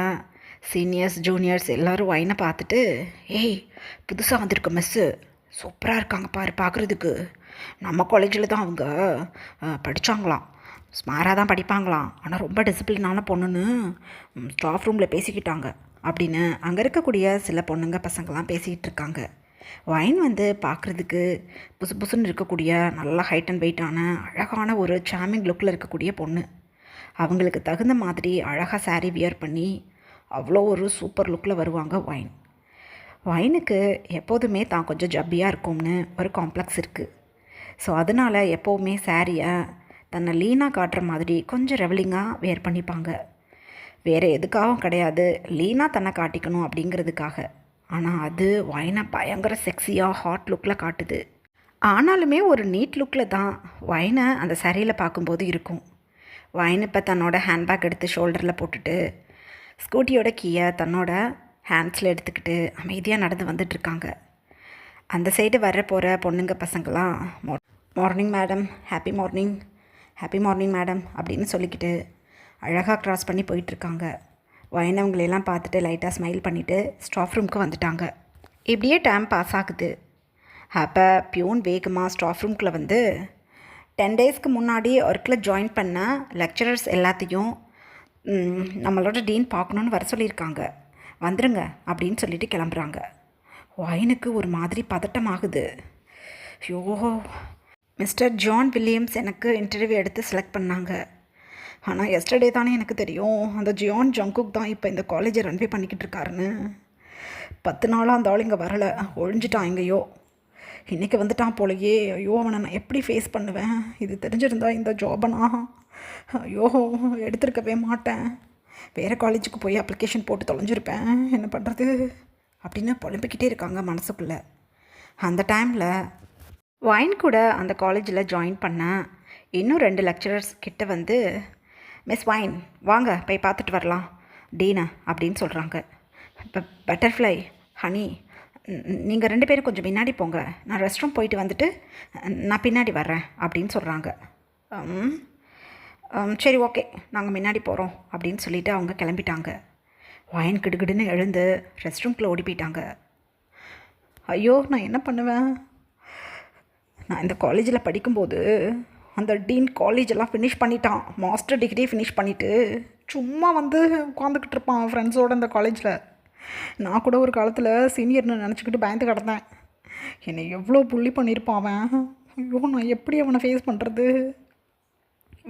சீனியர்ஸ் ஜூனியர்ஸ் எல்லோரும் வைனை பார்த்துட்டு, ஏய் புதுசாக வந்திருக்க மிஸ்ஸு சூப்பராக இருக்காங்க பாரு பார்க்குறதுக்கு. நம்ம காலேஜில் தான் அவங்க படித்தாங்களாம். ஸ்மாராக தான் படிப்பாங்களாம், ஆனால் ரொம்ப டிசிப்ளினான பொண்ணுன்னு ஸ்டாஃப் ரூமில் பேசிக்கிட்டாங்க அப்படின்னு அங்கே இருக்கக்கூடிய சில பொண்ணுங்க பசங்கள்லாம் பேசிக்கிட்டு இருக்காங்க. வைன் வந்து பார்க்குறதுக்கு புசு புசுன்னு இருக்கக்கூடிய நல்லா ஹைட் அண்ட் வெயிட்டான அழகான ஒரு சாமிங் லுக்கில் இருக்கக்கூடிய பொண்ணு. அவங்களுக்கு தகுந்த மாதிரி அழகாக சாரீ வியர் பண்ணி அவ்வளோ ஒரு சூப்பர் லுக்கில் வருவாங்க வைன். வைனுக்கு எப்போதுமே தான் கொஞ்சம் ஜப்பியாக இருக்கும்னு ஒரு காம்ப்ளெக்ஸ் இருக்குது. ஸோ அதனால் எப்போவுமே சாரியை தன்னை லீனாக காட்டுற மாதிரி கொஞ்சம் ரெவலிங்காக வேர் பண்ணிப்பாங்க. வேறு எதுக்காகவும் கிடையாது, லீனாக தன்னை காட்டிக்கணும் அப்படிங்கிறதுக்காக. ஆனால் அது வைனை பயங்கர செக்ஸியாக ஹாட் லுக்கில் காட்டுது. ஆனாலுமே ஒரு நீட் லுக்கில் தான் வைனை அந்த சாரியில் பார்க்கும்போது இருக்கும். வைன் இப்போ தன்னோட ஹேண்ட்பேக் எடுத்து ஷோல்டரில் போட்டுட்டு ஸ்கூட்டியோட கீயை தன்னோட ஹேண்ட்ஸில் எடுத்துக்கிட்டு அமைதியாக நடந்து வந்துட்டுருக்காங்க. அந்த சைடு வர போகிற பொண்ணுங்க பசங்களாம் morning madam, happy morning, happy morning madam அப்படின்னு சொல்லிக்கிட்டு அழகாக க்ராஸ் பண்ணி போயிட்டுருக்காங்க. வைனவங்களெல்லாம் பார்த்துட்டு லைட்டாக ஸ்மைல் பண்ணிவிட்டு ஸ்டாஃப் ரூமுக்கு வந்துட்டாங்க. இப்படியே டைம் பாஸ் ஆகுது. அப்போ பியூன் வேகமாக ஸ்டாஃப் ரூம்குள்ளே வந்து 10 டேஸ்க்கு முன்னாடி ஒர்க்கில் ஜாயின் பண்ண லெக்சரர்ஸ் எல்லாத்தையும் நம்மளோட டீன் பார்க்கணுன்னு வர சொல்லியிருக்காங்க, வந்துடுங்க அப்படின்னு சொல்லிட்டு கிளம்புறாங்க. வைனுக்கு ஒரு மாதிரி பதட்டமாகுது. ஐயோ, மிஸ்டர் ஜான் வில்லியம்ஸ் எனக்கு இன்டர்வியூ எடுத்து செலக்ட் பண்ணாங்க. ஆனால் எஸ்டர்டே தானே எனக்கு தெரியும் அந்த ஜியான் ஜங்குக் தான் இப்போ இந்த காலேஜை ரன்வே பண்ணிக்கிட்டு இருக்காருன்னு. 10 நாளாக அந்த ஆள் இங்கே வரலை, ஒழிஞ்சிட்டான் எங்கேயோ. இன்றைக்கி வந்துட்டான் போலையே. ஐயோ அவனை நான் எப்படி ஃபேஸ் பண்ணுவேன்? இது தெரிஞ்சிருந்தா இந்த ஜாபை நான் ஐயோ எடுத்திருக்கவே மாட்டேன். வேறு காலேஜுக்கு போய் அப்ளிகேஷன் போட்டு தொலைஞ்சிருப்பேன், என்ன பண்ணுறது அப்படின்னு புலம்பிக்கிட்டே இருக்காங்க மனசுக்குள்ளே. அந்த டைமில் வைன் கூட அந்த காலேஜில் ஜாயின் பண்ண இன்னும் 2 லெக்சரர்ஸ் கிட்ட வந்து, மிஸ் வைன் வாங்க போய் பார்த்துட்டு வரலாம் டீனா அப்படின்னு சொல்கிறாங்க. இப்போ பட்டர்ஃப்ளை, ஹனி நீங்கள் 2 பேரும் கொஞ்சம் பின்னாடி போங்க, நான் ரெஸ்ட் ரூம் போயிட்டு வந்துட்டு நான் பின்னாடி வர்றேன் அப்படின்னு சொல்கிறாங்க. சரி ஓகே நாங்கள் முன்னாடி போகிறோம் அப்படின்னு சொல்லிவிட்டு அவங்க கிளம்பிட்டாங்க. வைன் கிடுகிடுன்னு எழுந்து ரெஸ்ட் ரூம்குள்ளே ஓடி போயிட்டாங்க. ஐயோ நான் என்ன பண்ணுவேன்? நான் இந்த காலேஜில் படிக்கும்போது அந்த டீன் காலேஜெல்லாம் ஃபினிஷ் பண்ணிட்டான், மாஸ்டர் டிகிரி ஃபினிஷ் பண்ணிவிட்டு சும்மா வந்து உட்காந்துக்கிட்டு இருப்பான் ஃப்ரெண்ட்ஸோடு இந்த காலேஜில். நான் கூட ஒரு காலத்தில் சீனியர்னு நினச்சிக்கிட்டு பயந்து கிடந்தேன். என்னை எவ்வளோ புள்ளி பண்ணியிருப்பான் அவன். ஐயோ நான் எப்படி அவனை ஃபேஸ் பண்ணுறது?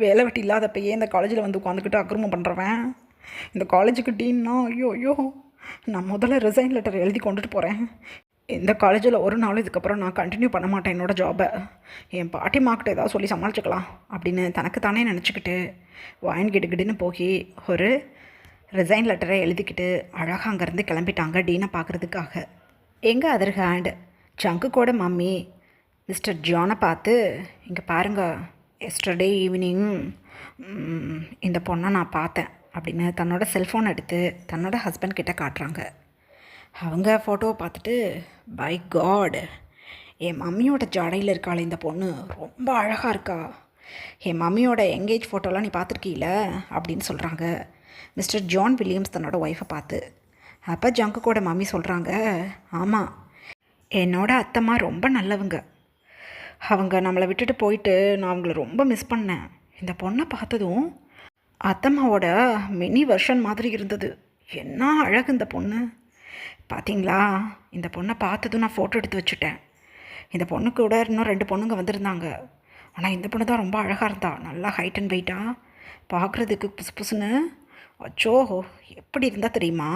வேலை வெட்டி இல்லாதப்பயே இந்த காலேஜில் வந்து உட்காந்துக்கிட்டு அக்கிரமம் பண்ணுறவன் இந்த காலேஜுக்கு டீன்னா ஐயோ ஐயோ. நான் முதல்ல ரிசைன் லெட்டர் எழுதி கொண்டுட்டு போகிறேன். இந்த காலேஜில் ஒரு நாள் இதுக்கப்புறம் நான் கண்டினியூ பண்ண மாட்டேன் என்னோடய ஜாபை. என் பாட்டி மாக்கிட்ட ஏதாவது சொல்லி சமாளிச்சுக்கலாம் அப்படின்னு தனக்கு தானே நினச்சிக்கிட்டு வாயின் கிடுகிடுன்னு போய் ஒரு ரிசைன் லெட்டரை எழுதிக்கிட்டு அழகாக அங்கேருந்து கிளம்பிட்டாங்க டீனை பார்க்குறதுக்காக. எங்கள் அதர் ஹேண்ட் ஜங்குக்கோட மம்மி மிஸ்டர் ஜானை பார்த்து, இங்கே பாருங்கள் எஸ்டர்டே ஈவினிங் இந்த பொண்ணை நான் பார்த்தேன் அப்படின்னு தன்னோட செல்ஃபோன் எடுத்து தன்னோட ஹஸ்பண்ட் கிட்ட காட்டுறாங்க. அவங்க ஃபோட்டோவை பார்த்துட்டு, பை காட் என் மம்மியோட ஜடையில் இருக்காள் இந்த பொண்ணு, ரொம்ப அழகாக இருக்கா. என் மம்மியோட எங்கேஜ் ஃபோட்டோலாம் நீ பார்த்துருக்கீல அப்படின்னு சொல்கிறாங்க மிஸ்டர் ஜான் வில்லியம்ஸ் தன்னோட ஒய்ஃபை பார்த்து. அப்போ ஜங்குக்கோட மம்மி சொல்கிறாங்க, ஆமாம் என்னோட அத்தைம்மா ரொம்ப நல்லவங்க. அவங்க நம்மளை விட்டுட்டு போயிட்டு நான் அவங்கள ரொம்ப மிஸ் பண்ணேன். இந்த பொண்ணை பார்த்ததும் அத்தம்மாவோட மினி வெர்ஷன் மாதிரி இருந்தது. என்ன அழகு இந்த பொண்ணு! பார்த்தீங்களா, இந்த பொண்ணை பார்த்ததும் நான் ஃபோட்டோ எடுத்து வச்சுட்டேன். இந்த பொண்ணு கூட இன்னும் 2 பொண்ணுங்க வந்திருந்தாங்க. ஆனால் இந்த பொண்ணு தான் ரொம்ப அழகாக இருந்தா. நல்லா ஹைட் அண்ட் வெயிட்டாக, பார்க்குறதுக்கு புசு புசுன்னு. அச்சோ, எப்படி இருந்தால் தெரியுமா?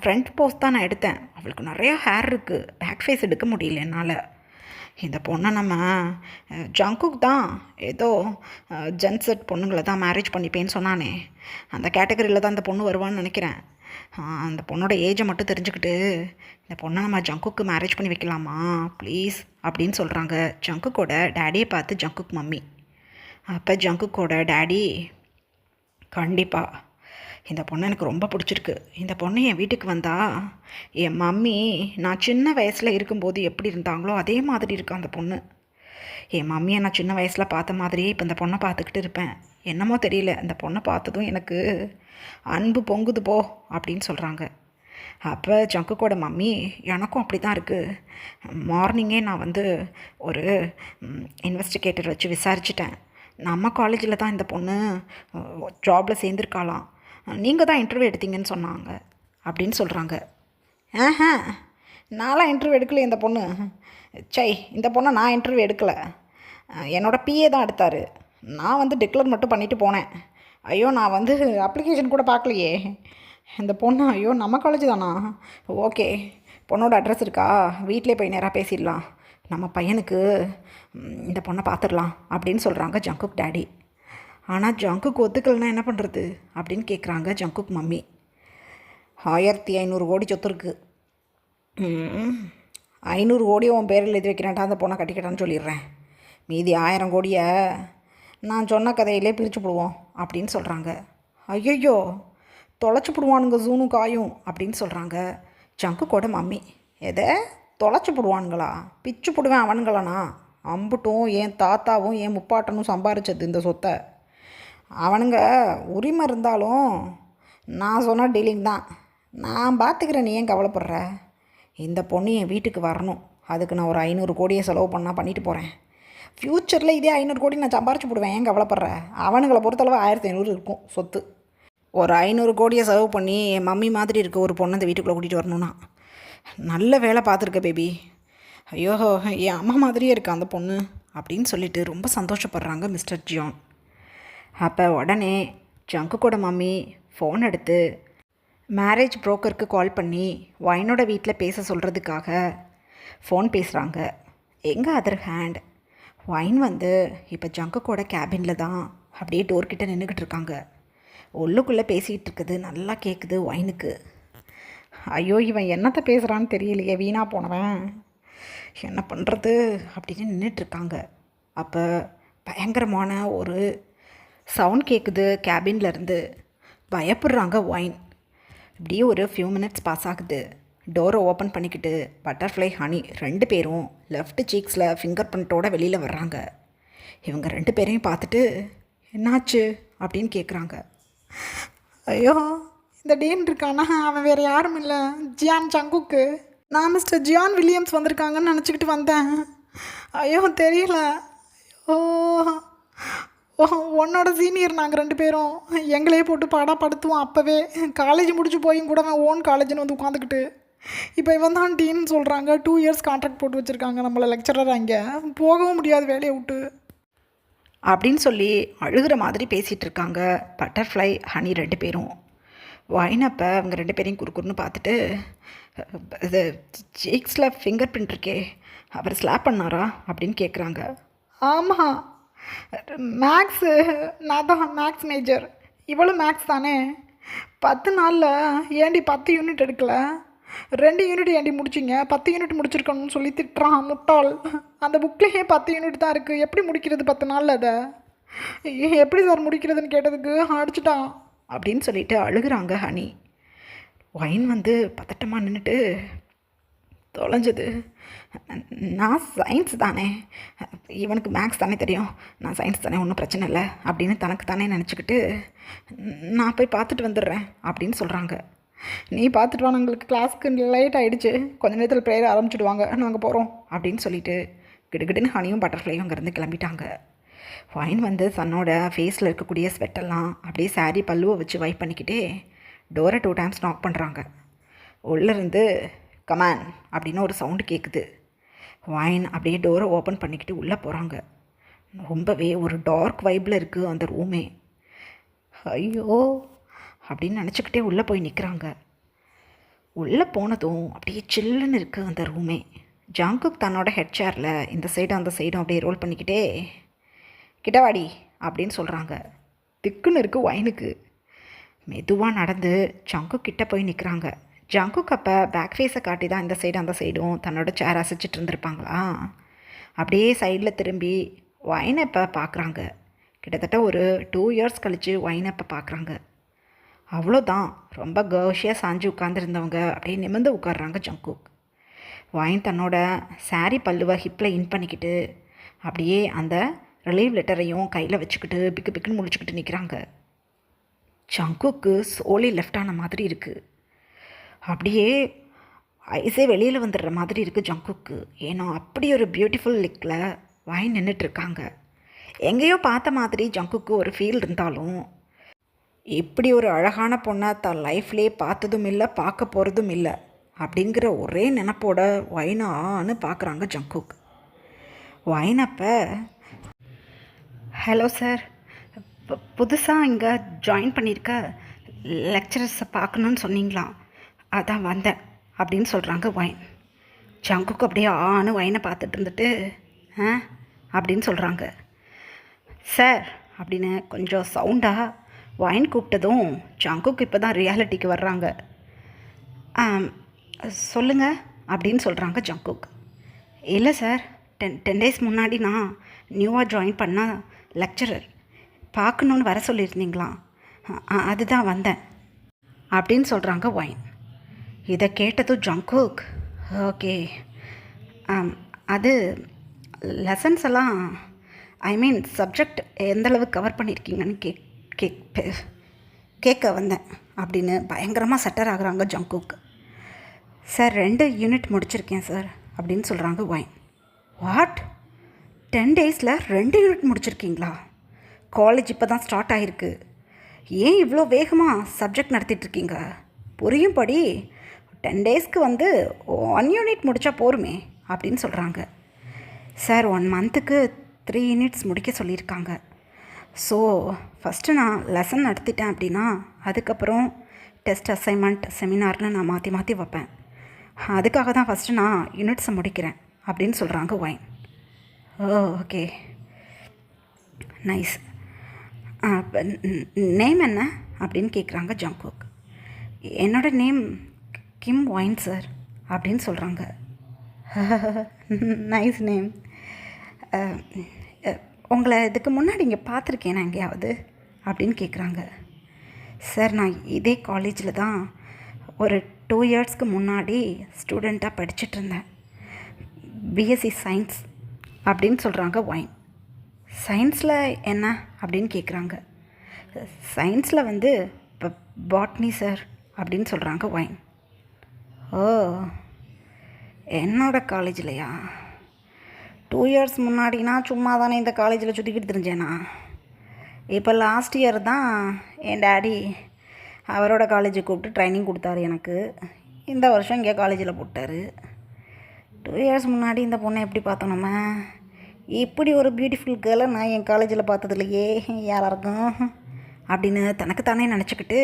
ஃப்ரண்ட் போஸ் தான் நான் எடுத்தேன். அவளுக்கு நிறையா ஹேர் இருக்குது, பேக் ஃபேஸ் எடுக்க முடியல என்னால். இந்த பொண்ணை நம்ம ஜங்குக் தான் ஏதோ ஜென்செட் பொண்ணுங்களை தான் மேரேஜ் பண்ணிப்பேன்னு சொன்னானே, அந்த கேட்டகரியில் தான் இந்த பொண்ணு வருவான்னு நினைக்கிறேன். அந்த பொண்ணோட ஏஜை மட்டும் தெரிஞ்சுக்கிட்டு இந்த பொண்ணை நம்ம ஜங்குக்கு மேரேஜ் பண்ணி வைக்கலாமா ப்ளீஸ் அப்படின்னு சொல்கிறாங்க ஜங்குக்கோட டேடியை பார்த்து ஜங்குக் மம்மி. அப்போ ஜங்குக்கோட டேடி, கண்டிப்பாக இந்த பொண்ணு எனக்கு ரொம்ப பிடிச்சிருக்கு. இந்த பொண்ணு என் வீட்டுக்கு வந்தா என் மம்மி நான் சின்ன வயசில் இருக்கும்போது எப்படி இருந்தாங்களோ அதே மாதிரி இருக்கு அந்த பொண்ணு. என் மம்மியை நான் சின்ன வயசில் பார்த்த மாதிரியே இப்போ இந்த பொண்ணை பார்த்துக்கிட்டு இருப்பேன். என்னமோ தெரியல, இந்த பொண்ணை பார்த்ததும் எனக்கு அன்பு பொங்குது போ அப்படின்னு சொல்கிறாங்க. அப்போ ஜங்குக்கோட மம்மி, எனக்கும் அப்படி தான் இருக்குது. மார்னிங்கே நான் வந்து ஒரு இன்வெஸ்டிகேட்டர் வச்சு விசாரிச்சிட்டேன். நம்ம காலேஜில் தான் இந்த பொண்ணு ஜாபில் சேர்ந்துருக்காளாம். நீங்கள் தான் இன்டர்வியூ எடுத்தீங்கன்னு சொன்னாங்க அப்படின்னு சொல்கிறாங்க. நான்லாம் இன்டர்வியூ எடுக்கல இந்த பொண்ணு. சை, இந்த பொண்ணை நான் இன்டர்வியூ எடுக்கலை. என்னோடய பிஏ தான் எடுத்தார். நான் வந்து டிக்ளேர் மட்டும் பண்ணிவிட்டு போனேன். ஐயோ, நான் வந்து அப்ளிகேஷன் கூட பார்க்கலையே. இந்த பொண்ணு, ஐயோ நம்ம காலேஜ் தானா? ஓகே, பொண்ணோட அட்ரஸ் இருக்கா? வீட்டிலே போய் நேராக பேசிடலாம். நம்ம பையனுக்கு இந்த பொண்ணை பார்த்துடலாம் அப்படின்னு சொல்கிறாங்க ஜங்குக் டேடி. ஆனால் ஜங்குக் ஒத்துக்கலைன்னா என்ன பண்ணுறது அப்படின்னு கேட்குறாங்க ஜங்குக் மம்மி. 1500 கோடி சொத்து இருக்குது. 500 கோடியை உன் பேரில் எழுதி வைக்கிறேன்டா, அந்த பொண்ணை கட்டிக்கிட்டான்னு சொல்லிடுறேன். மீதி 1000 கோடியை நான் சொன்ன கதையிலே பிரித்து போடுவோம் அப்படின்னு சொல்கிறாங்க. ஐயோ, தொலைச்சி போடுவானுங்க ஜூனு காயும் அப்படின்னு சொல்கிறாங்க ஜங்குக்கோட மம்மி. எதை தொலைச்சி போடுவானுங்களா? பிச்சு போடுவேன் அவனுங்களாண்ணா. அம்புட்டும் என் தாத்தாவும் என் முப்பாட்டனும் சம்பாரிச்சது இந்த சொத்தை. அவனுங்க உரிமை இருந்தாலும் நான் சொன்ன டீலிங் தான். நான் பார்த்துக்கிறேன், நீ ஏன் கவலைப்படுற? இந்த பொண்ணு என் வீட்டுக்கு வரணும். அதுக்கு நான் ஒரு 500 கோடியை செலவு பண்ணால் பண்ணிட்டு போகிறேன். ஃப்யூச்சரில் இதே 500 கோடி நான் சம்பாரிச்சு போடுவேன், ஏன் கவலைப்படுற? அவனுங்களை பொறுத்தளவு 1500 இருக்கும் சொத்து. ஒரு 500 கோடியை செலவு பண்ணி என் மம்மி மாதிரி இருக்க ஒரு பொண்ணை இந்த வீட்டுக்குள்ளே கூட்டிகிட்டு வரணும்னா நல்ல வேலை பார்த்துருக்க பேபி. ஐயோ, என் அம்மா மாதிரியே இருக்கா அந்த பொண்ணு அப்படின்னு சொல்லிட்டு ரொம்ப சந்தோஷப்படுறாங்க மிஸ்டர் ஜியான். அப்போ உடனே ஜங்குக்கோட மம்மி ஃபோன் எடுத்து மேரேஜ் புரோக்கருக்கு கால் பண்ணி ஒயினோட வீட்டில் பேச சொல்கிறதுக்காக ஃபோன் பேசுகிறாங்க. எங்கள் அதர் ஹேண்ட் ஒயின் வந்து இப்போ ஜங்குக்கோட கேபினில் தான் அப்படியே டோர்கிட்ட நின்றுக்கிட்டு இருக்காங்க. உள்ளுக்குள்ளே பேசிகிட்டு இருக்குது நல்லா கேட்குது ஒயினுக்கு. ஐயோ, இவன் என்னத்தை பேசுகிறான்னு தெரியலையே, வீணாக போனவன், என்ன பண்ணுறது அப்படின்னு நின்றுட்டுருக்காங்க. அப்போ பயங்கரமான ஒரு சவுண்ட் கேட்குது கேபின்லேருந்து. பயப்படுறாங்க ஒயின். இப்படியே ஒரு ஃபியூ மினிட்ஸ் பாஸ் ஆகுது. டோரை ஓப்பன் பண்ணிக்கிட்டு பட்டர்ஃப்ளை ஹனி 2 பேரும் லெஃப்ட் சீக்ஸில் ஃபிங்கர் பிரிண்ட்டோடு வெளியில் வர்றாங்க. இவங்க 2 பேரையும் பார்த்துட்டு என்னாச்சு அப்படின்னு கேட்குறாங்க. ஐயோ, இந்த டீன் இருக்கானா, அவன் வேறு யாரும் இல்லை, ஜியான் ஜங்குக்கு. நான் மிஸ்டர் ஜியான் வில்லியம்ஸ் வந்திருக்காங்கன்னு நினச்சிக்கிட்டு வந்தேன். ஐயோ தெரியல. ஓ ஓ உன்னோட சீனியர் நாங்கள் 2 பேரும். எங்களையே போட்டு படுத்துவோம். அப்போவே காலேஜ் முடிச்சு போயும் கூட அவன் ஓன் காலேஜ்னு வந்து உட்காந்துக்கிட்டு இப்போ இவன் தான் டீன்னு சொல்கிறாங்க. 2 இயர்ஸ் கான்ட்ராக்ட் போட்டு வச்சுருக்காங்க நம்மளை லெக்சரர். அங்கே போகவும் முடியாது வேலையை விட்டு அப்படின்னு சொல்லி அழுகிற மாதிரி பேசிகிட்டு இருக்காங்க பட்டர்ஃப்ளை ஹனி 2 பேரும். வைனப்போ அவங்க 2 பேரையும் குறுக்குறுன்னு பார்த்துட்டு, இது சீக்ஸில் ஃபிங்கர் பிரிண்ட் இருக்கே, அவர் ஸ்லாப் பண்ணாரா அப்படின்னு கேட்குறாங்க. ஆமாம், மேக்ஸு, நான் தான் மேக்ஸ் மேஜர், இவ்வளோ மேக்ஸ் தானே. 10 நாளில் ஏண்டி 10 யூனிட் எடுக்கலை, 2 யூனிட் ஏண்டி முடிச்சிங்க, 10 யூனிட் முடிச்சிருக்கணும்னு சொல்லி திட்டுறான் முட்டாள். அந்த புக்லேயே 10 யூனிட் தான் இருக்குது, எப்படி முடிக்கிறது 10 நாளில்? அதை எப்படி சார் முடிக்கிறதுன்னு கேட்டதுக்கு அடிச்சிட்டான் அப்படின்னு சொல்லிட்டு அழுகிறாங்க ஹனி. ஒயின் வந்து பதட்டமாக நின்றுட்டு, தொலைஞ்சது, நான் சயின்ஸ் தானே, இவனுக்கு மேக்ஸ் தானே தெரியும், நான் சயின்ஸ் தானே, ஒன்றும் பிரச்சனை இல்லை அப்படின்னு தனக்கு தானே நினச்சிக்கிட்டு நான் போய் பார்த்துட்டு வந்துடுறேன் அப்படின்னு சொல்கிறாங்க. நீ பார்த்துட்டு வா, எங்களுக்கு கிளாஸ்க்கு லேட் ஆகிடுச்சு, கொஞ்ச நேரத்தில் ப்ரேயர் ஆரம்பிச்சுடுவாங்க, நாங்கள் போகிறோம் அப்படின்னு சொல்லிட்டு கிடுகிடுன்னு ஹனியும் பட்டர்ஃப்ளையும் அங்கேருந்து கிளம்பிட்டாங்க. வைன் வந்து தன்னோட ஃபேஸில் இருக்கக்கூடிய ஸ்வெட்டெல்லாம் அப்படியே சாரீ பல்லுவை வச்சு வைப் பண்ணிக்கிட்டே டோரை 2 டைம்ஸ் நாக் பண்ணுறாங்க. உள்ளேருந்து கமான் அப்படின்னு ஒரு சவுண்டு கேட்குது. வைன் அப்படியே டோரை ஓப்பன் பண்ணிக்கிட்டு உள்ளே போகிறாங்க. ரொம்பவே ஒரு டார்க் வைப்பில் இருக்குது அந்த ரூமே. ஐயோ அப்படின்னு நினச்சிக்கிட்டே உள்ளே போய் நிற்கிறாங்க. உள்ளே போனதும் அப்படியே சில்லுன்னு இருக்குது அந்த ரூமே. ஜங்குக் தன்னோட ஹெட் சேரில் இந்த சைடும் அந்த சைடும் அப்படியே ரோல் பண்ணிக்கிட்டே கிட்டவாடி அப்படின்னு சொல்கிறாங்க. திக்குன்னு இருக்குது வைனுக்கு. மெதுவாக நடந்து ஜங்குக் கிட்டே போய் நிற்கிறாங்க. ஜங்குக் அப்போ பேக் ஃபேஸை காட்டி தான் இந்த சைடும் அந்த சைடும் தன்னோட சேர் அசைச்சிட்டு இருந்திருப்பாங்களா. அப்படியே சைடில் திரும்பி வைனை இப்போ பார்க்குறாங்க. கிட்டத்தட்ட ஒரு 2 இயர்ஸ் கழித்து வைனை இப்போ பார்க்குறாங்க. அவ்வளோதான், ரொம்ப கர்ஷியாக சாஞ்சு உட்காந்துருந்தவங்க அப்படியே நிமிர்ந்து உட்காடுறாங்க ஜங்குக். வைன் தன்னோட சாரீ பல்லுவை ஹிப்பில் இன் பண்ணிக்கிட்டு அப்படியே அந்த ரிலீவ் லெட்டரையும் கையில் வச்சுக்கிட்டு பிக்கு பிக்குன்னு முடிச்சுக்கிட்டு நிற்கிறாங்க. ஜங்குக்கு சோலி லெஃப்ட் ஆன மாதிரி இருக்குது. அப்படியே ஐஸே வெளியில் வந்துடுற மாதிரி இருக்குது ஜங்குக்கு. ஏன்னா அப்படி ஒரு பியூட்டிஃபுல் லிக்கில் வைன் நின்றுட்டுருக்காங்க. எங்கேயோ பார்த்த மாதிரி ஜங்குக்கு ஒரு ஃபீல் இருந்தாலும் இப்படி ஒரு அழகான பொண்ணை தான் லைஃப்லேயே பார்த்ததும் இல்லை, பார்க்க போகிறதும் இல்லை அப்படிங்கிற ஒரே நினப்போட வைனான்னு பார்க்குறாங்க ஜங்குக். வைனப்போ ஹலோ சார், புதுசாக இங்கே ஜாயின் பண்ணியிருக்க லெக்சரர்ஸை பார்க்கணுன்னு சொன்னீங்களா, அதான் வந்தேன் அப்படின்னு சொல்கிறாங்க வைன். ஜங்குக்கு அப்படியே வைனை பார்த்துட்டு இருந்துட்டு அப்படின்னு சொல்கிறாங்க. சார் அப்படின்னு கொஞ்சம் சவுண்டாக வைன் கூப்பிட்டதும் ஜங்குக்கு இப்போ தான் ரியாலிட்டிக்கு வர்றாங்க. சொல்லுங்கள் அப்படின்னு சொல்கிறாங்க ஜங்குக். இல்லை சார், 10 டேஸ் முன்னாடி நான் நியூவாக ஜாயின் பண்ண லெக்சரர் பார்க்கணுன்னு வர சொல்லியிருந்தீங்களா, அதுதான் வந்தேன் அப்படின்னு சொல்கிறாங்க வைன். இதை கேட்டதும் ஜங்குக் ஓகே, அது லெசன்ஸ் எல்லாம் சப்ஜெக்ட் எந்தளவு கவர் பண்ணியிருக்கீங்கன்னு கேட்க வந்தேன் அப்படின்னு பயங்கரமாக செட்டர் ஆகுறாங்க ஜங்குக். சார் 2 யூனிட் முடிச்சிருக்கேன் சார் அப்படின்னு சொல்கிறாங்க வைன். வாட், 10 டேஸில் 2 யூனிட் முடிச்சிருக்கீங்களா? காலேஜ் இப்போ தான் ஸ்டார்ட் ஆகிருக்கு, ஏன் இவ்வளோ வேகமாக சப்ஜெக்ட் நடத்திட்டுருக்கீங்க? புரியும்படி 10 டேஸ்க்கு வந்து 1 யூனிட் முடித்தா போருமே அப்படின்னு சொல்கிறாங்க. சார் 1 மந்த்துக்கு 3 யூனிட்ஸ் முடிக்க சொல்லியிருக்காங்க. ஸோ ஃபஸ்ட்டு நான் லெசன் நடத்திட்டேன் அப்படின்னா அதுக்கப்புறம் டெஸ்ட், அசைன்மெண்ட், செமினார்னு நான் மாற்றி மாற்றி வைப்பேன். அதுக்காக தான் ஃபஸ்ட்டு நான் யூனிட்ஸை முடிக்கிறேன் அப்படின்னு சொல்கிறாங்க வைன். Okay nice. நேம் என்ன அப்படின்னு கேட்குறாங்க ஜங்குக். என்னோடய நேம் கிம் வைன் சார் அப்படின்னு சொல்கிறாங்க. Nice name. உங்களை இதுக்கு முன்னாடி இங்கே பார்த்துருக்கேன் நான் எங்கேயாவது அப்படின்னு கேட்குறாங்க. சார் நான் இதே காலேஜில் தான் ஒரு 2 இயர்ஸ்க்கு முன்னாடி ஸ்டூடெண்ட்டாக படிச்சுட்ருந்தேன், பிஎஸ்சி சயின்ஸ் அப்படின்னு சொல்கிறாங்க வைன். சயின்ஸில் என்ன அப்படின்னு கேட்குறாங்க. சயின்ஸில் வந்து பாட்னி சார் அப்படின்னு சொல்கிறாங்க வைன். ஓ, என்னோடய காலேஜ்லையா? 2 இயர்ஸ் முன்னாடினா சும்மா தானே இந்த காலேஜில் சுற்றிக்கிட்டு தெரிஞ்சேனா. இப்போ லாஸ்ட் இயர் தான் என் டேடி அவரோட காலேஜுக்கு கூப்பிட்டு ட்ரைனிங் கொடுத்தாரு எனக்கு. இந்த வருஷம் இங்கே காலேஜில் போட்டார். 2 இயர்ஸ் முன்னாடி இந்த பொண்ணை எப்படி பார்த்தோம் நம்ம? இப்படி ஒரு பியூட்டிஃபுல் கேர்ளை நான் என் காலேஜில் பார்த்ததுலையே யாராருக்கும் அப்படின்னு தனக்குத்தானே நினச்சிக்கிட்டு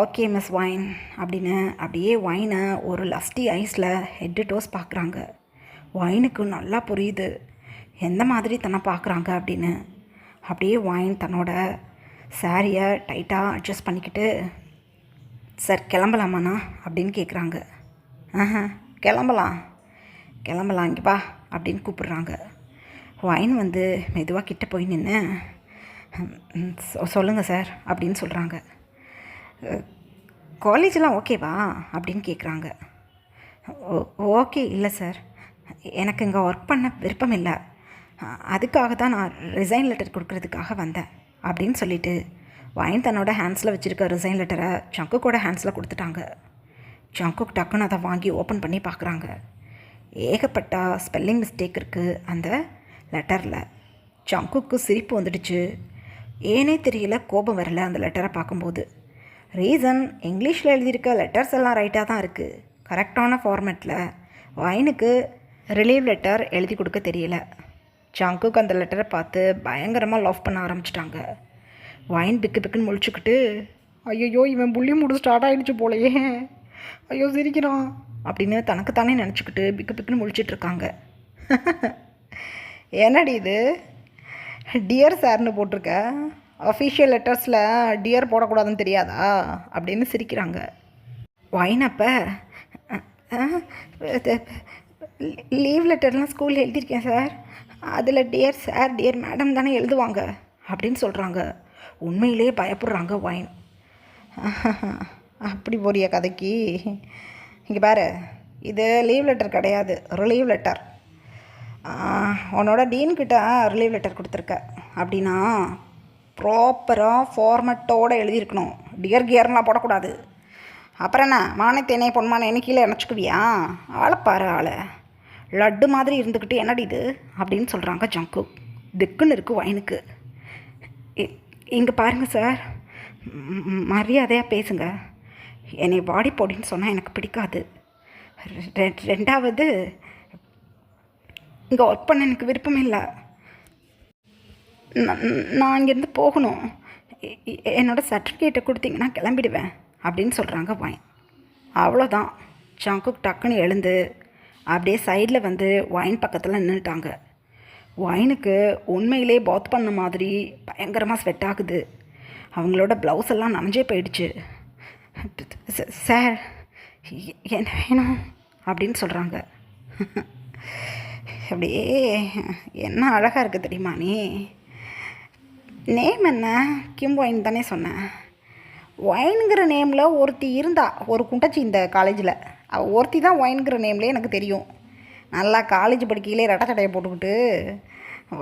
ஓகே மிஸ் வைன் அப்படின்னு அப்படியே வைனை ஒரு லஸ்டி ஐஸில் ஹெட்டு டோஸ் பார்க்குறாங்க. வைனுக்கு நல்லா புரியுது எந்த மாதிரி தன்னை பார்க்குறாங்க அப்படின்னு. அப்படியே வைன் தன்னோட சாரியை டைட்டாக அட்ஜஸ்ட் பண்ணிக்கிட்டு சார் கிளம்பலாமாண்ணா அப்படின்னு கேட்குறாங்க. கிளம்பலாம் கிளம்பலாம் இங்கேப்பா அப்படின்னு கூப்பிட்றாங்க. வைன் வந்து மெதுவாக கிட்டே போய் நின்று சொல்லுங்கள் சார் அப்படின்னு சொல்கிறாங்க. காலேஜெலாம் ஓகேவா அப்படின்னு கேட்குறாங்க. ஓகே இல்லை சார், எனக்கு இங்கே ஒர்க் பண்ண விருப்பம் இல்லை, அதுக்காக தான் நான் ரிசைன் லெட்டர் கொடுக்கறதுக்காக வந்தேன் அப்படின்னு சொல்லிவிட்டு வைன் தன்னோட ஹேண்ட்ஸில் வச்சுருக்க ரிசைன் லெட்டரை ஜங்குக்கோட ஹேண்ட்ஸில் கொடுத்துட்டாங்க. ஜங்குக் டக்குன்னு அதை வாங்கி ஓப்பன் பண்ணி பார்க்குறாங்க. ஏகப்பட்ட ஸ்பெல்லிங் மிஸ்டேக் இருக்குது அந்த லெட்டரில். ஜங்குக்கு சிரிப்பு வந்துடுச்சு. ஏனே தெரியல, கோபம் வரல அந்த லெட்டரை பார்க்கும்போது. ரீசன், இங்கிலீஷில் எழுதியிருக்க லெட்டர்ஸ் எல்லாம் ரைட்டாக தான் இருக்குது, கரெக்டான ஃபார்மேட்டில். வைனுக்கு ரிலீவ் லெட்டர் எழுதி கொடுக்க தெரியல. ஜங்குக்கு அந்த லெட்டரை பார்த்து பயங்கரமாக லவ் பண்ண ஆரம்பிச்சிட்டாங்க. வைன் பிக்கு பிக்குன்னு முழிச்சுக்கிட்டு, ஐயோ இவன் புள்ளி மூடு ஸ்டார்ட் ஆகிடுச்சு போலையே, ஐயோ சிரிக்கிறான் அப்படின்னு தனக்குத்தானே நினச்சிக்கிட்டு பிக்கு பிக்குன்னு முழிச்சிட்ருக்காங்க. என்னடி இது, டியர் சார்னு போட்டிருக்க, அஃபிஷியல் லெட்டர்ஸில் டியர் போடக்கூடாதுன்னு தெரியாதா அப்படின்னு சிரிக்கிறாங்க. வைன் அப்போ லீவ் லெட்டர்லாம் ஸ்கூலில் எழுதியிருக்கேன் சார், அதில் டியர் சார் டியர் மேடம் தானே எழுதுவாங்க அப்படின்னு சொல்கிறாங்க. உண்மையிலேயே பயப்படுறாங்க வைன். அப்படி போறிய கதைக்கு, இங்கே பாரு, இது லீவ் லெட்டர் கிடையாது, ரிலீவ் லெட்டர். உன்னோட டீன்கிட்ட ரிலீவ் லெட்டர் கொடுத்துருக்க அப்படின்னா ப்ராப்பராக ஃபார்மெட்டோடு எழுதியிருக்கணும், டியர் கியர்லாம் போடக்கூடாது. அப்புறம் என்ன மானத்தேனே பொன்மானே கீழே நினச்சிக்குவியா? ஆளைப்பாரு ஆளை, லட்டு மாதிரி இருந்துக்கிட்டு என்னடி இது அப்படின்னு சொல்கிறாங்க ஜங்கு. திக்குன்னு இருக்குது வைனுக்கு. இங்கே பாருங்கள் சார், மரியாதையாக பேசுங்க. என்னை வாடி போடின்னு சொன்னால் எனக்கு பிடிக்காது. ரெண்டாவது, இங்கே ஒர்க் பண்ண எனக்கு விருப்பம் இல்லை. நான் இங்கேருந்து போகணும். என்னோடய சர்டிஃபிகேட்டை கொடுத்தீங்கன்னா கிளம்பிடுவேன் அப்படின்னு சொல்கிறாங்க வைன். அவ்வளோதான். ஜங்குக் டக்குன்னு எழுந்து அப்படியே சைடில் வந்து வைன் பக்கத்தில் நின்றுட்டாங்க. வைனுக்கு உண்மையிலே பாத் பண்ண மாதிரி பயங்கரமாக ஸ்வெட் ஆகுது. அவங்களோட ப்ளவுஸ் எல்லாம் நனைஞ்சே போயிடுச்சு. சார் என்ன வேணும் அப்படின்னு சொல்கிறாங்க. அப்படியே என்ன அழகாக இருக்குது தெரியுமா நீ? நேம் என்ன? கிம் வைன் தானே சொன்னேன். வைனுங்கிற நேமில் ஒருத்தி இருந்தா, ஒரு குண்டச்சி இந்த காலேஜில். அவள் ஒருத்தி தான் வைனுங்கிற நேம்லேயே எனக்கு தெரியும். நல்லா காலேஜ் படிக்கையிலே ரெட்டை சட்டையை போட்டுக்கிட்டு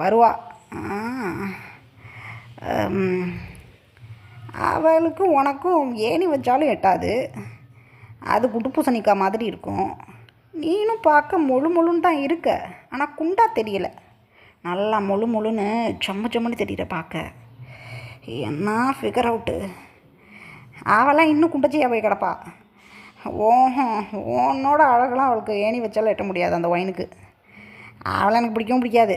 வருவா. அவளுக்கும் உனக்கும் ஏணி வச்சாலும் எட்டாது. அது குட்டுப்பூசணிக்கா மாதிரி இருக்கும். நீனும் பார்க்க முழுன்னு தான் இருக்க, ஆனால் குண்டா தெரியலை. நல்லா முழுன்னு செம்மன்னு தெரியுற பார்க்க. என்ன ஃபிகர் அவுட்டு. அவளாம் இன்னும் குண்டச்சியாக போய் கிடப்பா. உன்னோட அழகெல்லாம் அவளுக்கு ஏணி வச்சாலும் எட்ட முடியாது அந்த வைனுக்கு. அவளை எனக்கு பிடிக்கவும் பிடிக்காது.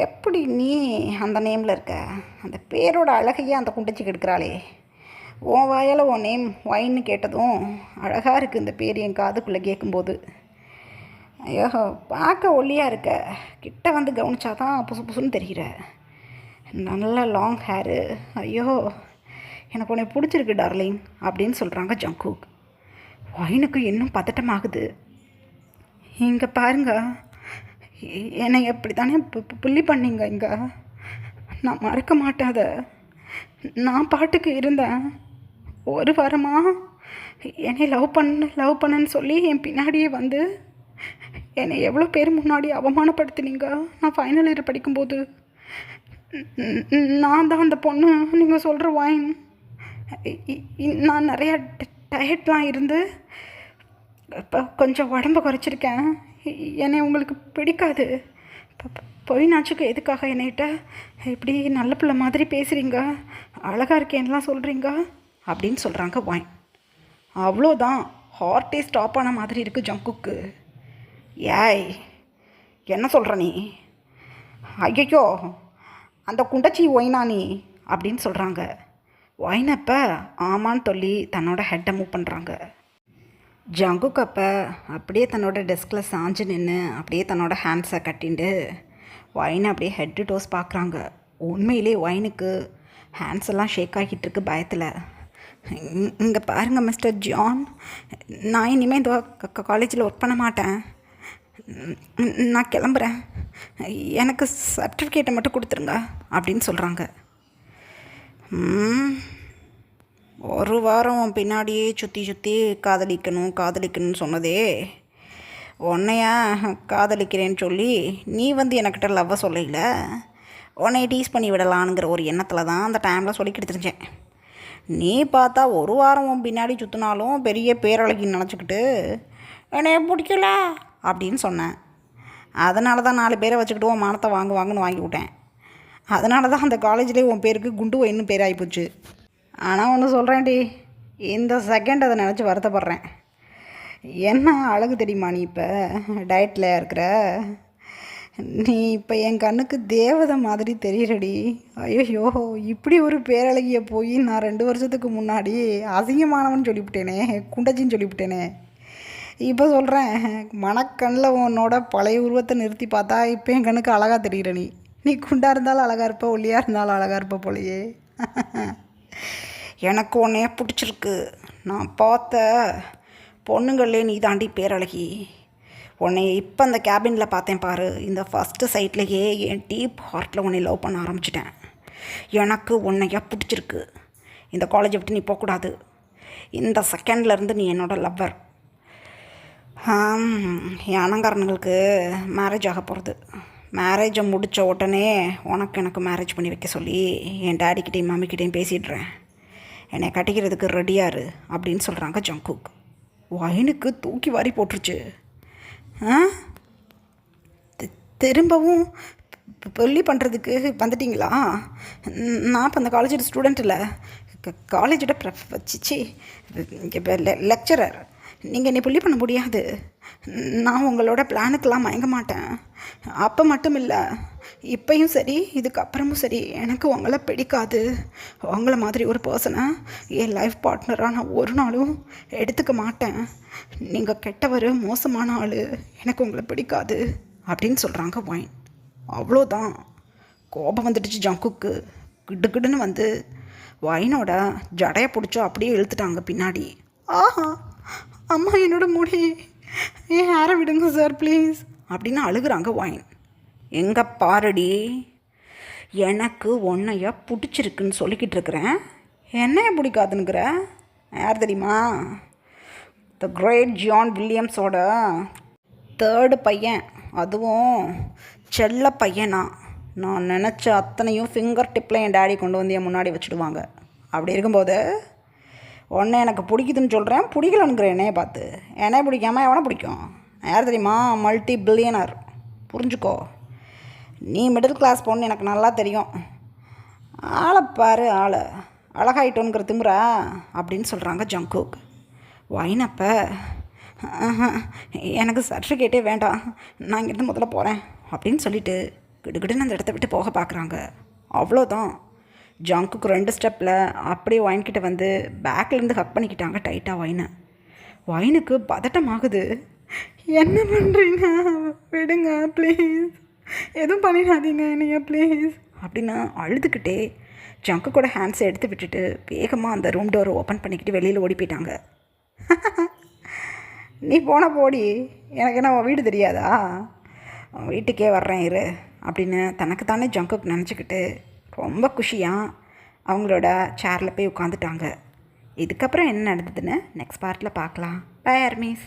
எப்படி நீ அந்த நேமில் இருக்க? அந்த பேரோட அழகையே அந்த குண்டச்சிக்கு எடுக்கிறாளே. உன் வாயால் உன் நேம் வைன்னு கேட்டதும் அழகாக இருக்குது இந்த பேர் என் காதுக்குள்ளே கேட்கும்போது. ஐயோ பார்க்க ஒல்லியாக இருக்க, கிட்ட வந்து கவனிச்சாதான் புதுன்னு தெரிகிற. நல்ல லாங் ஹேரு. ஐயோ எனக்கு உன்னை பிடிச்சிருக்கு டார்லிங் அப்படின்னு சொல்கிறாங்க ஜங்குக். வைனுக்கு இன்னும் பதட்டமாகுது. இங்கே பாருங்க, என்னை எப்படி தானே புள்ளி பண்ணீங்க. இங்கே நான் மறக்க மாட்டாத. நான் பாட்டுக்கு இருந்தேன். ஒரு வாரமாக என்னை லவ் பண்ணுன்னு சொல்லி என் பின்னாடியே வந்து என்னை எவ்வளோ பேர் முன்னாடி அவமானப்படுத்தினீங்க. நான் ஃபைனல் இயர் படிக்கும்போது நான் தான் அந்த பொண்ணு நீங்கள் சொல்கிற வைன். நான் நிறையா டயட்லாம் இருந்து இப்போ கொஞ்சம் உடம்பு குறைச்சிருக்கேன். என்னை உங்களுக்கு பிடிக்காது. பொய்னாச்சுக்கு எதுக்காக என்னைகிட்ட இப்படி நல்ல பிள்ளை மாதிரி பேசுகிறீங்க, அழகாக இருக்கேன்லாம் சொல்கிறீங்க அப்படின்னு சொல்கிறாங்க வைன். அவ்வளோதான், ஹார்ட்டே ஸ்டாப் ஆன மாதிரி இருக்குது ஜங்குக்கு. ஏய் என்ன சொல்கிற நீ? ஐயோ அந்த குண்டச்சி ஒயினா நீ அப்படின்னு சொல்கிறாங்க. ஒயினப்போ ஆமான்னு சொல்லி தன்னோட ஹெட்டை மூவ் பண்ணுறாங்க. ஜங்குக் அப்போ அப்படியே தன்னோட டெஸ்கில் சாஞ்சு நின்று அப்படியே தன்னோட ஹேண்ட்ஸை கட்டிண்டு ஒயினை அப்படியே ஹெட்டு டோஸ் பார்க்குறாங்க. உண்மையிலே ஒயினுக்கு ஹேண்ட்ஸ் எல்லாம் ஷேக் ஆகிட்டு இருக்கு பயத்தில். இங்கே பாருங்கள் மிஸ்டர் ஜான், நான் இனிமேல் இந்த காலேஜில் ஒர்க் பண்ண மாட்டேன். நான் கிளம்புறேன். எனக்கு சர்டிஃபிகேட்டை மட்டும் கொடுத்துருங்க அப்படின்னு சொல்கிறாங்க. ஒரு வாரம் பின்னாடியே சுற்றி காதலிக்கணும்னு சொன்னதே, உன்னையா காதலிக்கிறேன்னு சொல்லி நீ வந்து என்கிட்ட லவ்வை சொல்லல. உன்னை டீஸ் பண்ணி விடலான்ங்கிற ஒரு எண்ணத்தில் தான் அந்த டைமில் சொல்லிக்கிட்டு தெரிஞ்சேன். நீ பார்த்தா ஒரு வாரம் உன் பின்னாடி சுற்றினாலும் பெரிய பேரழகின்னு நினச்சிக்கிட்டு என்னைய பிடிக்கல அப்படின்னு சொன்னேன். அதனால தான் 4 பேரை வச்சுக்கிட்டு உன் மானத்தை வாங்குவாங்கன்னு வாங்கி விட்டேன். அதனால தான் அந்த காலேஜ்லேயே உன் பேருக்கு குண்டு வைன்னு பேர் ஆகிப்போச்சு. ஆனால் ஒன்று சொல்கிறேன்டி, இந்த செகண்ட் அதை நினச்சி வருத்தப்படுறேன். என்ன அழகு தெரியுமா நீ இப்போ டயட்டில் இருக்கிற? நீ இப்போ என் கண்ணுக்கு தேவதை மாதிரி தெரியுறடி. ஐயோ, இப்படி ஒரு பேரழகியை போய் நான் 2 வருஷத்துக்கு முன்னாடி அசிங்கமானவன் சொல்லிவிட்டேனே, குண்டச்சின்னு சொல்லிவிட்டேனே. இப்போ சொல்கிறேன், மனக்கண்ணில் உன்னோட பழைய உருவத்தை நிறுத்தி பார்த்தா இப்போ என் கண்ணுக்கு அழகாக தெரியுற. நீ குண்டாக இருந்தாலும் அழகாக இருப்ப, ஒல்லியாக இருந்தாலும் அழகாக இருப்ப போலையே. எனக்கு உன்னைய பிடிச்சிருக்கு. நான் பார்த்த பொண்ணுங்களே நீ தாண்டி பேரழகி. உன்னை இப்போ அந்த கேபினில் பார்த்தேன் பாரு, இந்த ஃபஸ்ட்டு சைட்லேயே என் டீப் ஹார்ட்டில் உன்னை லவ் பண்ண ஆரம்பிச்சிட்டேன். எனக்கு உன்னைய பிடிச்சிருக்கு. இந்த காலேஜை விட்டு நீ போகக்கூடாது. இந்த செகண்ட்லேருந்து நீ என்னோடய லவ்வர். என் அனங்காரனுங்களுக்கு மேரேஜ் ஆக போகிறது. மேரேஜை முடித்த உடனே எனக்கு மேரேஜ் பண்ணி வைக்க சொல்லி என் டேடிக்கிட்டையும் மம்மிக்கிட்டையும் பேசிடுறேன். என்னை கட்டிக்கிறதுக்கு ரெடியாரு அப்படின்னு சொல்கிறாங்க ஜங்குக். வைனுக்கு தூக்கி வாரி போட்டுருச்சு. திரும்பவும் சொல்லி பண்ணுறதுக்கு வந்துட்டிங்களா? நான் இப்போ அந்த காலேஜோட ஸ்டூடெண்ட் இல்லை, காலேஜோட வச்சிச்சு லெக்சரர். நீங்கள் என்னை புள்ளி பண்ண முடியாது. நான் உங்களோட பிளானுக்கெல்லாம் மயங்க மாட்டேன். அப்போ மட்டும் இல்லை, இப்போயும் சரி, இதுக்கப்புறமும் சரி, எனக்கு உங்களை பிடிக்காது. உங்களை மாதிரி ஒரு பர்சனை என் லைஃப் பார்ட்னராக நான் ஒரு நாளும் எடுத்துக்க மாட்டேன். நீங்கள் கெட்டவர், மோசமான ஆள், எனக்கு உங்களை பிடிக்காது அப்படின்னு சொல்கிறாங்க வைன். அவ்வளோதான். கோபம் வந்துடுச்சு ஜங்குக்கு. கிடுன்னு வந்து வைனோட ஜடையை பிடிச்சோ அப்படியே இழுத்துட்டாங்க பின்னாடி. ஆஹா, அம்மா என்னோட முடி, ஏன் ஹேரை விடுங்க சார் ப்ளீஸ் அப்படின்னு அழுகுறாங்க வைன். எங்கே பாருடி, எனக்கு உன்னைய பிடிச்சிருக்குன்னு சொல்லிக்கிட்டு இருக்கிறேன், என்னைய பிடிக்காதுங்கிற. யார் தெரியுமா? த கிரேட் ஜான் வில்லியம்ஸோட 3rd பையன், அதுவும் செல்ல பையனா. நான் நினச்ச அத்தனையும் ஃபிங்கர் டிப்பில் என் டேடி கொண்டு வந்து என் முன்னாடி வச்சுடுவாங்க. அப்படி இருக்கும்போது உன்னை எனக்கு பிடிக்குதுன்னு சொல்கிறேன், பிடிக்கலனுங்கிற என்னையை பார்த்து. என்னைய பிடிக்காமல் எவனை பிடிக்கும்? யார் தெரியுமா? Multi billionaire. புரிஞ்சுக்கோ. நீ மிடில் கிளாஸ் பொண்ணு எனக்கு நல்லா தெரியும். ஆளைப்பாரு, ஆளை அழகாயிட்டோங்கிற திமுறா அப்படின்னு சொல்கிறாங்க ஜங்குக். வைனப்போ எனக்கு சர்டிஃபிகேட்டே வேண்டாம், நான் இங்கேருந்து முதல்ல போகிறேன் அப்படின்னு சொல்லிவிட்டு கிடுகிடுன்னு அந்த இடத்த விட்டு போக பார்க்குறாங்க. அவ்வளோதான். ஜங்குக்கு 2 ஸ்டெப்பில் அப்படியே வைன்கிட்ட வந்து பேக்லேருந்து ஹக் பண்ணிக்கிட்டாங்க டைட்டாக வைனை. வைனுக்கு பதட்டமாகுது. என்ன பண்ணுறீங்க? விடுங்க ப்ளீஸ், எதுவும் பண்ணிடாதீங்க என்னையா ப்ளீஸ் அப்படின்னு அழுதுகிட்டே ஜங்குக்கோட ஹேண்ட்ஸை எடுத்து விட்டுட்டு வேகமாக அந்த ரூம் டோரை ஓப்பன் பண்ணிக்கிட்டு வெளியில் ஓடி போயிட்டாங்க. நீ போடி, எனக்கு என்ன வீடு தெரியாதா? வீட்டுக்கே வர்றேன் இரு அப்படின்னு தனக்கு தானே ஜங்குக் நினச்சிக்கிட்டு ரொம்ப குஷியாக அவங்களோட சேரில் போய் உட்காந்துட்டாங்க. இதுக்கப்புறம் என்ன நடந்ததுன்னு நெக்ஸ்ட் பார்ட்டில் பார்க்கலாம். Bye armies.